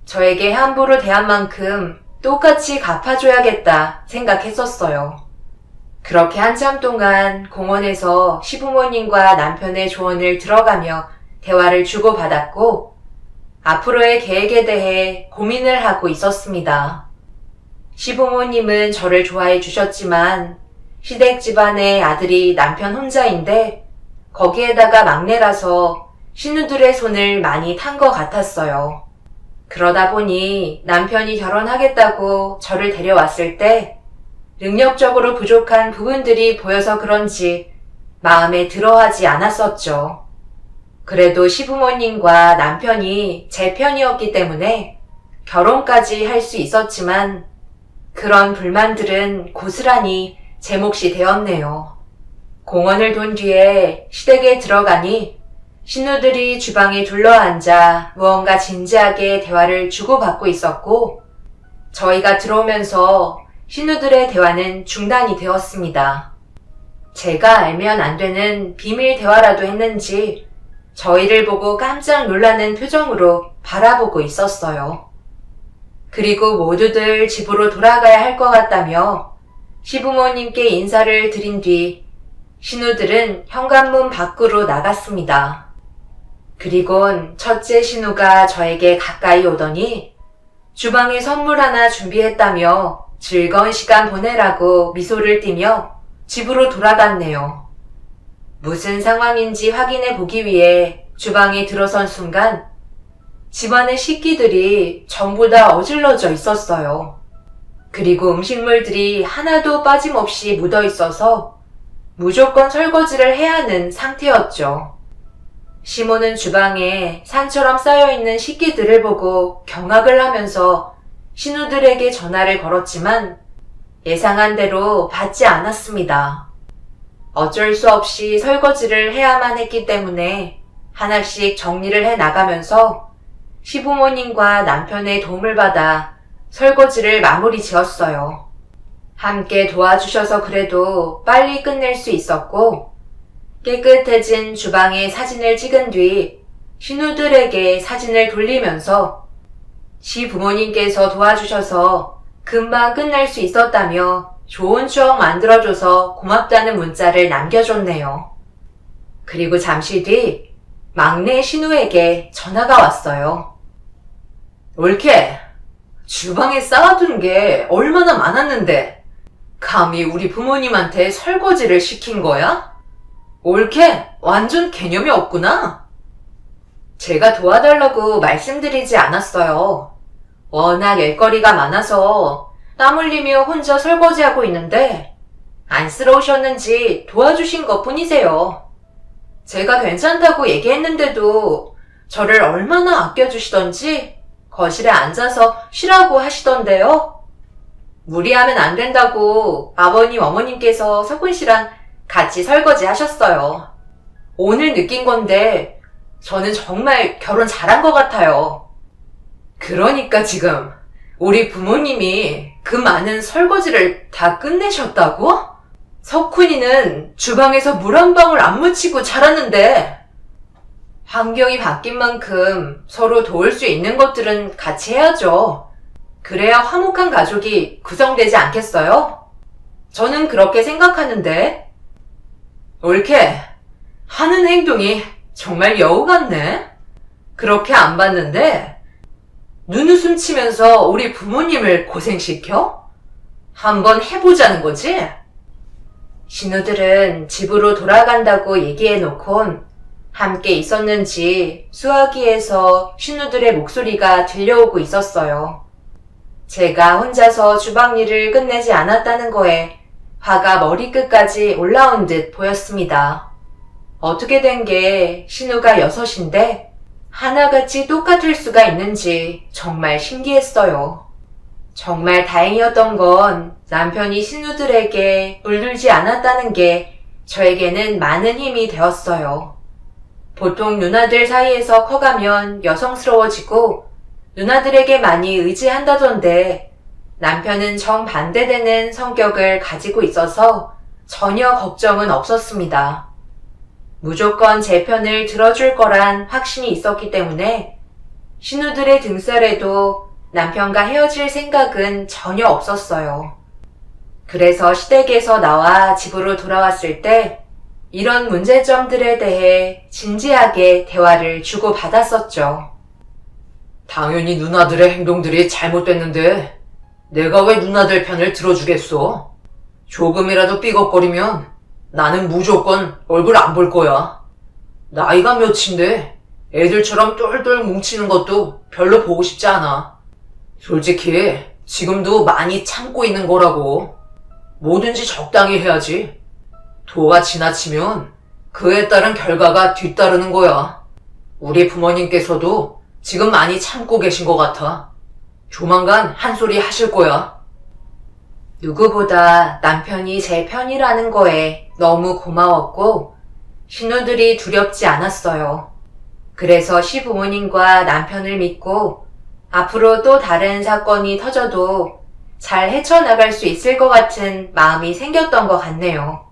저에게 함부로 대한 만큼 똑같이 갚아줘야겠다 생각했었어요. 그렇게 한참 동안 공원에서 시부모님과 남편의 조언을 들어가며 대화를 주고받았고 앞으로의 계획에 대해 고민을 하고 있었습니다. 시부모님은 저를 좋아해 주셨지만 시댁 집안의 아들이 남편 혼자인데 거기에다가 막내라서 신우들의 손을 많이 탄 것 같았어요. 그러다 보니 남편이 결혼하겠다고 저를 데려왔을 때 능력적으로 부족한 부분들이 보여서 그런지 마음에 들어하지 않았었죠. 그래도 시부모님과 남편이 제 편이었기 때문에 결혼까지 할 수 있었지만 그런 불만들은 고스란히 제 몫이 되었네요. 공원을 돈 뒤에 시댁에 들어가니 신우들이 주방에 둘러앉아 무언가 진지하게 대화를 주고받고 있었고 저희가 들어오면서 신우들의 대화는 중단이 되었습니다. 제가 알면 안 되는 비밀 대화라도 했는지 저희를 보고 깜짝 놀라는 표정으로 바라보고 있었어요. 그리고 모두들 집으로 돌아가야 할 것 같다며 시부모님께 인사를 드린 뒤 신우들은 현관문 밖으로 나갔습니다. 그리곤 첫째 신우가 저에게 가까이 오더니 주방에 선물 하나 준비했다며 즐거운 시간 보내라고 미소를 띠며 집으로 돌아갔네요. 무슨 상황인지 확인해 보기 위해 주방에 들어선 순간 집안의 식기들이 전부 다 어질러져 있었어요. 그리고 음식물들이 하나도 빠짐없이 묻어 있어서 무조건 설거지를 해야 하는 상태였죠. 시모는 주방에 산처럼 쌓여있는 식기들을 보고 경악을 하면서 신우들에게 전화를 걸었지만 예상한 대로 받지 않았습니다. 어쩔 수 없이 설거지를 해야만 했기 때문에 하나씩 정리를 해 나가면서 시부모님과 남편의 도움을 받아 설거지를 마무리 지었어요. 함께 도와주셔서 그래도 빨리 끝낼 수 있었고 깨끗해진 주방에 사진을 찍은 뒤 신우들에게 사진을 돌리면서 시부모님께서 도와주셔서 금방 끝낼 수 있었다며 좋은 추억 만들어줘서 고맙다는 문자를 남겨줬네요. 그리고 잠시 뒤 막내 신우에게 전화가 왔어요. 올케, 주방에 쌓아둔 게 얼마나 많았는데 감히 우리 부모님한테 설거지를 시킨 거야? 올케, 완전 개념이 없구나. 제가 도와달라고 말씀드리지 않았어요. 워낙 일거리가 많아서 땀 흘리며 혼자 설거지하고 있는데 안쓰러우셨는지 도와주신 것 뿐이세요. 제가 괜찮다고 얘기했는데도 저를 얼마나 아껴주시던지 거실에 앉아서 쉬라고 하시던데요. 무리하면 안 된다고 아버님, 어머님께서 석훈 씨랑 같이 설거지 하셨어요. 오늘 느낀 건데 저는 정말 결혼 잘한 것 같아요. 그러니까 지금 우리 부모님이 그 많은 설거지를 다 끝내셨다고? 석훈이는 주방에서 물 한 방울 안 묻히고 자랐는데. 환경이 바뀐 만큼 서로 도울 수 있는 것들은 같이 해야죠. 그래야 화목한 가족이 구성되지 않겠어요? 저는 그렇게 생각하는데. 옳게. 하는 행동이 정말 여우 같네. 그렇게 안 봤는데 눈웃음 치면서 우리 부모님을 고생시켜? 한번 해보자는 거지? 신우들은 집으로 돌아간다고 얘기해놓곤 함께 있었는지 수화기에서 신우들의 목소리가 들려오고 있었어요. 제가 혼자서 주방 일을 끝내지 않았다는 거에 화가 머리끝까지 올라온 듯 보였습니다. 어떻게 된 게 신우가 6인데 하나같이 똑같을 수가 있는지 정말 신기했어요. 정말 다행이었던 건 남편이 신우들에게 물들지 않았다는 게 저에게는 많은 힘이 되었어요. 보통 누나들 사이에서 커가면 여성스러워지고 누나들에게 많이 의지한다던데 남편은 정반대되는 성격을 가지고 있어서 전혀 걱정은 없었습니다. 무조건 제 편을 들어줄 거란 확신이 있었기 때문에 신우들의 등살에도 남편과 헤어질 생각은 전혀 없었어요. 그래서 시댁에서 나와 집으로 돌아왔을 때 이런 문제점들에 대해 진지하게 대화를 주고받았었죠. 당연히 누나들의 행동들이 잘못됐는데 내가 왜 누나들 편을 들어주겠어? 조금이라도 삐걱거리면 나는 무조건 얼굴 안 볼 거야. 나이가 몇인데 애들처럼 똘똘 뭉치는 것도 별로 보고 싶지 않아. 솔직히 지금도 많이 참고 있는 거라고. 뭐든지 적당히 해야지. 도가 지나치면 그에 따른 결과가 뒤따르는 거야. 우리 부모님께서도 지금 많이 참고 계신 것 같아. 조만간 한 소리 하실 거야. 누구보다 남편이 제 편이라는 거에 너무 고마웠고 신우들이 두렵지 않았어요. 그래서 시부모님과 남편을 믿고 앞으로 또 다른 사건이 터져도 잘 헤쳐나갈 수 있을 것 같은 마음이 생겼던 것 같네요.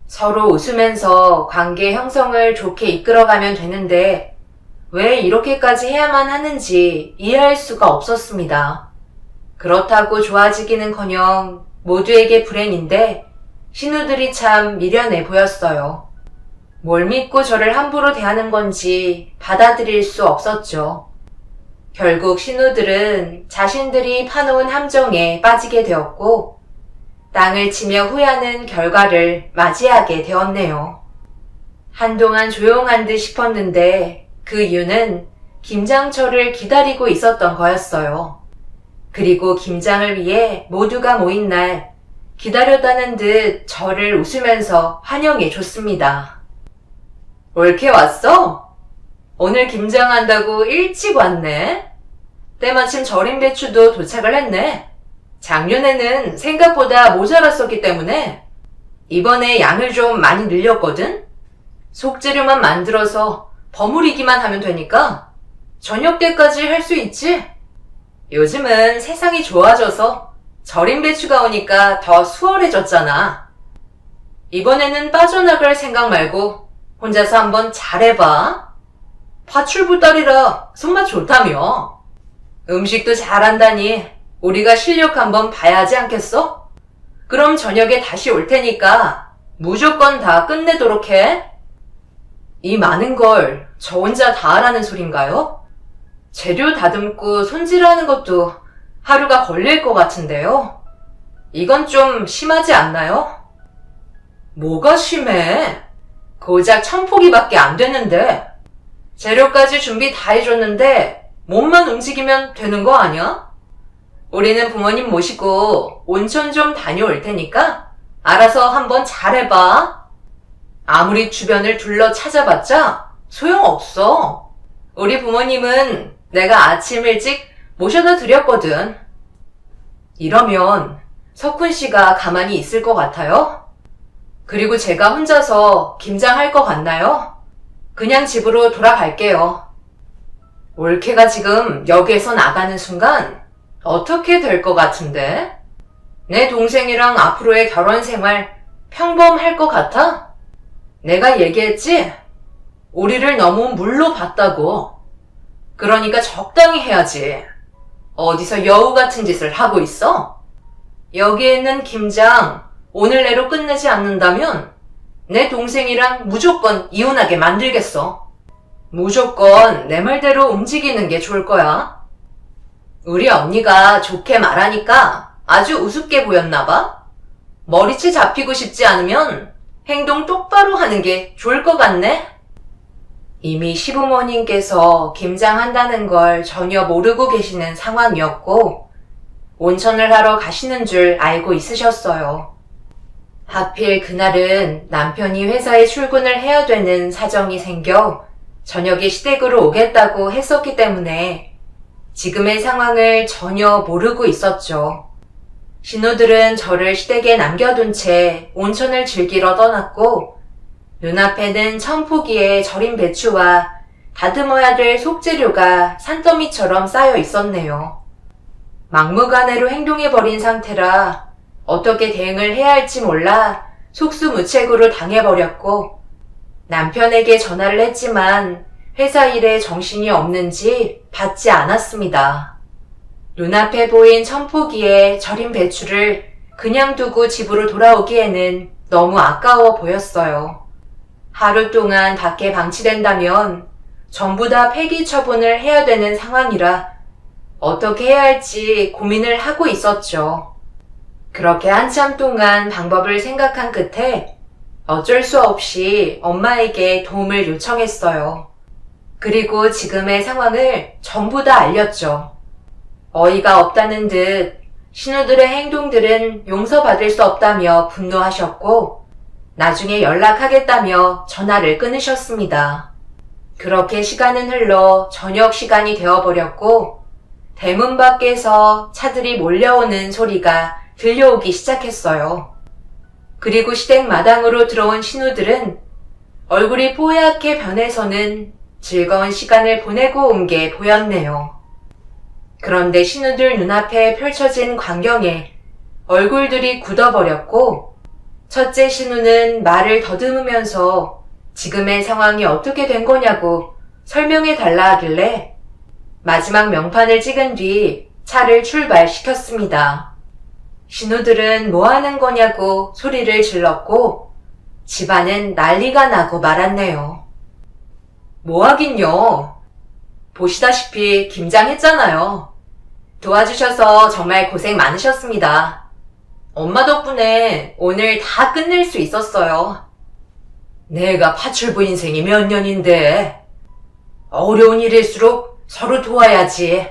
서로 웃으면서 관계 형성을 좋게 이끌어가면 되는데 왜 이렇게까지 해야만 하는지 이해할 수가 없었습니다. 그렇다고 좋아지기는커녕 모두에게 불행인데 신우들이 참 미련해 보였어요. 뭘 믿고 저를 함부로 대하는 건지 받아들일 수 없었죠. 결국 신우들은 자신들이 파놓은 함정에 빠지게 되었고 땅을 치며 후회하는 결과를 맞이하게 되었네요. 한동안 조용한 듯 싶었는데 그 이유는 김장철을 기다리고 있었던 거였어요. 그리고 김장을 위해 모두가 모인 날 기다렸다는 듯 저를 웃으면서 환영해 줬습니다. 옳게 왔어? 오늘 김장한다고 일찍 왔네? 때마침 절임 배추도 도착을 했네. 작년에는 생각보다 모자랐었기 때문에 이번에 양을 좀 많이 늘렸거든? 속재료만 만들어서 버무리기만 하면 되니까 저녁 때까지 할 수 있지? 요즘은 세상이 좋아져서 절임 배추가 오니까 더 수월해졌잖아. 이번에는 빠져나갈 생각 말고 혼자서 한번 잘해봐. 파출부 딸이라 손맛 좋다며. 음식도 잘한다니 우리가 실력 한번 봐야 하지 않겠어? 그럼 저녁에 다시 올 테니까 무조건 다 끝내도록 해. 이 많은 걸 저 혼자 다 하라는 소린가요? 재료 다듬고 손질하는 것도 하루가 걸릴 것 같은데요. 이건 좀 심하지 않나요? 뭐가 심해? 고작 1000포기밖에 안 됐는데. 재료까지 준비 다 해줬는데 몸만 움직이면 되는 거 아니야? 우리는 부모님 모시고 온천 좀 다녀올 테니까 알아서 한번 잘해봐. 아무리 주변을 둘러 찾아봤자 소용없어. 우리 부모님은 내가 아침 일찍 모셔다 드렸거든. 이러면 석훈 씨가 가만히 있을 것 같아요? 그리고 제가 혼자서 김장할 것 같나요? 그냥 집으로 돌아갈게요. 올케가 지금 여기에서 나가는 순간 어떻게 될 것 같은데? 내 동생이랑 앞으로의 결혼 생활 평범할 것 같아? 내가 얘기했지? 우리를 너무 물로 봤다고. 그러니까 적당히 해야지. 어디서 여우 같은 짓을 하고 있어? 여기에 있는 김장 오늘 내로 끝내지 않는다면 내 동생이랑 무조건 이혼하게 만들겠어. 무조건 내 말대로 움직이는 게 좋을 거야. 우리 언니가 좋게 말하니까 아주 우습게 보였나 봐. 머리채 잡히고 싶지 않으면 행동 똑바로 하는 게 좋을 것 같네. 이미 시부모님께서 김장한다는 걸 전혀 모르고 계시는 상황이었고 온천을 하러 가시는 줄 알고 있으셨어요. 하필 그날은 남편이 회사에 출근을 해야 되는 사정이 생겨 저녁에 시댁으로 오겠다고 했었기 때문에 지금의 상황을 전혀 모르고 있었죠. 신우들은 저를 시댁에 남겨둔 채 온천을 즐기러 떠났고 눈앞에는 천포기에 절인 배추와 다듬어야 될 속재료가 산더미처럼 쌓여 있었네요. 막무가내로 행동해버린 상태라 어떻게 대응을 해야 할지 몰라 속수무책으로 당해버렸고 남편에게 전화를 했지만 회사 일에 정신이 없는지 받지 않았습니다. 눈앞에 보인 천포기에 절인 배추를 그냥 두고 집으로 돌아오기에는 너무 아까워 보였어요. 하루 동안 밖에 방치된다면 전부 다 폐기 처분을 해야 되는 상황이라 어떻게 해야 할지 고민을 하고 있었죠. 그렇게 한참 동안 방법을 생각한 끝에 어쩔 수 없이 엄마에게 도움을 요청했어요. 그리고 지금의 상황을 전부 다 알렸죠. 어이가 없다는 듯 신우들의 행동들은 용서받을 수 없다며 분노하셨고 나중에 연락하겠다며 전화를 끊으셨습니다. 그렇게 시간은 흘러 저녁 시간이 되어버렸고 대문 밖에서 차들이 몰려오는 소리가 들려오기 시작했어요. 그리고 시댁 마당으로 들어온 신우들은 얼굴이 뽀얗게 변해서는 즐거운 시간을 보내고 온 게 보였네요. 그런데 신우들 눈앞에 펼쳐진 광경에 얼굴들이 굳어버렸고 첫째 신우는 말을 더듬으면서 지금의 상황이 어떻게 된 거냐고 설명해 달라 하길래 마지막 명판을 찍은 뒤 차를 출발시켰습니다. 신우들은 뭐 하는 거냐고 소리를 질렀고 집안은 난리가 나고 말았네요. 뭐 하긴요. 보시다시피 김장했잖아요. 도와주셔서 정말 고생 많으셨습니다. 엄마 덕분에 오늘 다 끝낼 수 있었어요. 내가 파출부 인생이 몇 년인데 어려운 일일수록 서로 도와야지.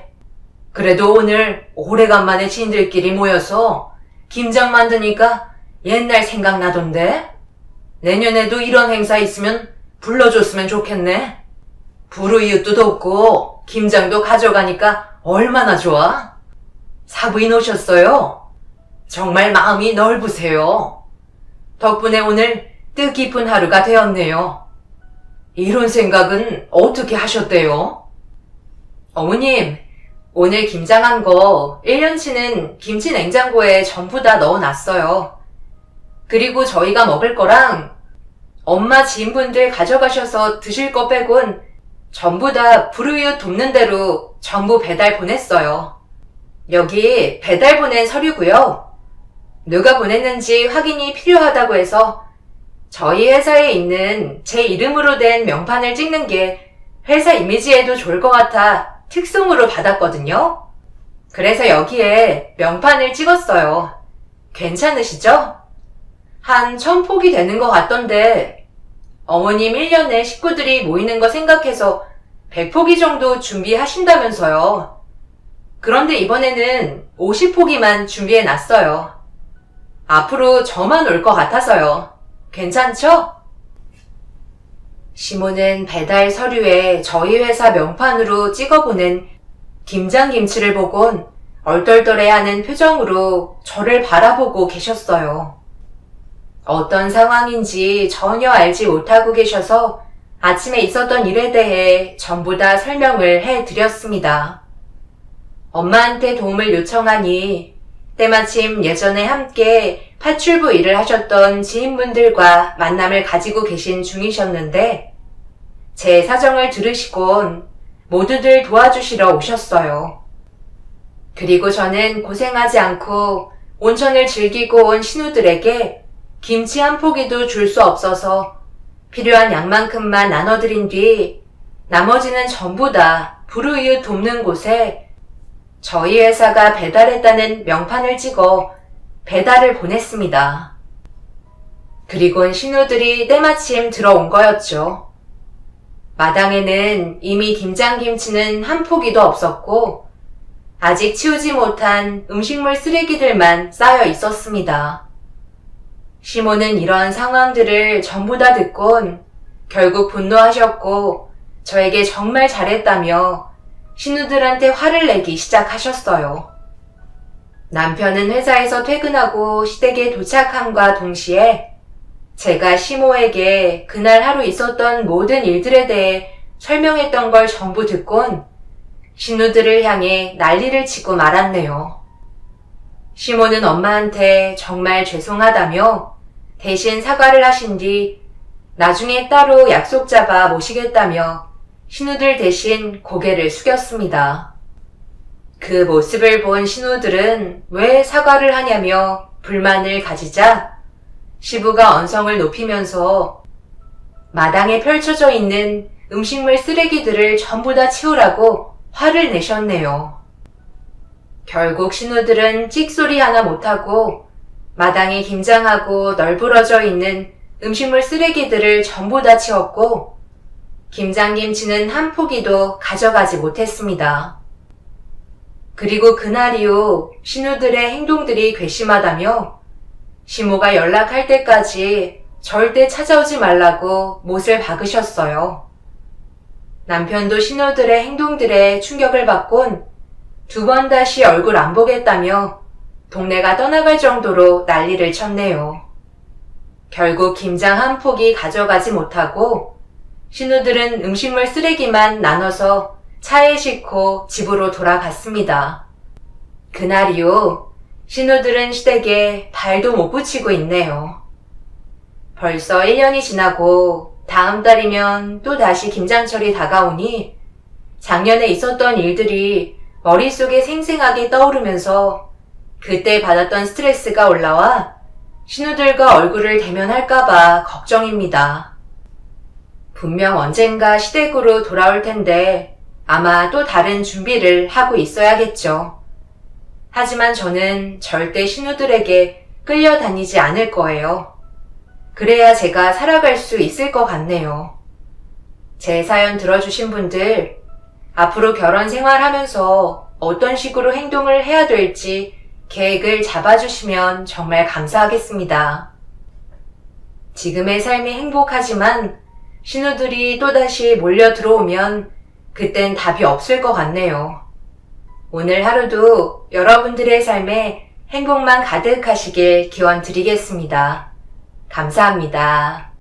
그래도 오늘 오래간만에 지인들끼리 모여서 김장 만드니까 옛날 생각나던데 내년에도 이런 행사 있으면 불러줬으면 좋겠네. 불우이웃도 돕고 김장도 가져가니까 얼마나 좋아. 사부인 오셨어요. 정말 마음이 넓으세요. 덕분에 오늘 뜻깊은 하루가 되었네요. 이런 생각은 어떻게 하셨대요? 어머님, 오늘 김장한 거 1년치는 김치 냉장고에 전부 다 넣어놨어요. 그리고 저희가 먹을 거랑 엄마 지인분들 가져가셔서 드실 거 빼곤 전부 다 불우이웃 돕는 대로 전부 배달 보냈어요. 여기 배달 보낸 서류고요. 누가 보냈는지 확인이 필요하다고 해서 저희 회사에 있는 제 이름으로 된 명판을 찍는 게 회사 이미지에도 좋을 것 같아 특송으로 받았거든요. 그래서 여기에 명판을 찍었어요. 괜찮으시죠? 한 1000폭이 되는 것 같던데 어머님 1년에 식구들이 모이는 거 생각해서 100포기 정도 준비하신다면서요. 그런데 이번에는 50포기만 준비해놨어요. 앞으로 저만 올 것 같아서요. 괜찮죠? 시모는 배달 서류에 저희 회사 명판으로 찍어보낸 김장김치를 보곤 얼떨떨해하는 표정으로 저를 바라보고 계셨어요. 어떤 상황인지 전혀 알지 못하고 계셔서 아침에 있었던 일에 대해 전부 다 설명을 해드렸습니다. 엄마한테 도움을 요청하니 때마침 예전에 함께 파출부 일을 하셨던 지인분들과 만남을 가지고 계신 중이셨는데 제 사정을 들으시곤 모두들 도와주시러 오셨어요. 그리고 저는 고생하지 않고 온천을 즐기고 온 신우들에게 김치 한 포기도 줄 수 없어서 필요한 양만큼만 나눠드린 뒤 나머지는 전부 다 불우이웃 돕는 곳에 저희 회사가 배달했다는 명판을 찍어 배달을 보냈습니다. 그리곤 신우들이 때마침 들어온 거였죠. 마당에는 이미 김장김치는 한 포기도 없었고 아직 치우지 못한 음식물 쓰레기들만 쌓여 있었습니다. 시모는 이런 상황들을 전부 다 듣곤 결국 분노하셨고 저에게 정말 잘했다며 신우들한테 화를 내기 시작하셨어요. 남편은 회사에서 퇴근하고 시댁에 도착함과 동시에 제가 시모에게 그날 하루 있었던 모든 일들에 대해 설명했던 걸 전부 듣곤 신우들을 향해 난리를 치고 말았네요. 시모는 엄마한테 정말 죄송하다며 대신 사과를 하신 뒤 나중에 따로 약속 잡아 모시겠다며 신우들 대신 고개를 숙였습니다. 그 모습을 본 신우들은 왜 사과를 하냐며 불만을 가지자 시부가 언성을 높이면서 마당에 펼쳐져 있는 음식물 쓰레기들을 전부 다 치우라고 화를 내셨네요. 결국 신우들은 찍소리 하나 못하고 마당에 김장하고 널브러져 있는 음식물 쓰레기들을 전부 다 치웠고 김장김치는 한 포기도 가져가지 못했습니다. 그리고 그날 이후 신우들의 행동들이 괘씸하다며 시모가 연락할 때까지 절대 찾아오지 말라고 못을 박으셨어요. 남편도 신우들의 행동들에 충격을 받곤 두 번 다시 얼굴 안 보겠다며 동네가 떠나갈 정도로 난리를 쳤네요. 결국 김장 한 포기 가져가지 못하고 신우들은 음식물 쓰레기만 나눠서 차에 싣고 집으로 돌아갔습니다. 그날 이후 신우들은 시댁에 발도 못 붙이고 있네요. 벌써 1년이 지나고 다음 달이면 또 다시 김장철이 다가오니 작년에 있었던 일들이 머릿속에 생생하게 떠오르면서 그때 받았던 스트레스가 올라와 신우들과 얼굴을 대면할까봐 걱정입니다. 분명 언젠가 시댁으로 돌아올 텐데 아마 또 다른 준비를 하고 있어야겠죠. 하지만 저는 절대 신우들에게 끌려다니지 않을 거예요. 그래야 제가 살아갈 수 있을 것 같네요. 제 사연 들어주신 분들, 앞으로 결혼 생활하면서 어떤 식으로 행동을 해야 될지 계획을 잡아주시면 정말 감사하겠습니다. 지금의 삶이 행복하지만 신우들이 또다시 몰려 들어오면 그땐 답이 없을 것 같네요. 오늘 하루도 여러분들의 삶에 행복만 가득하시길 기원 드리겠습니다. 감사합니다.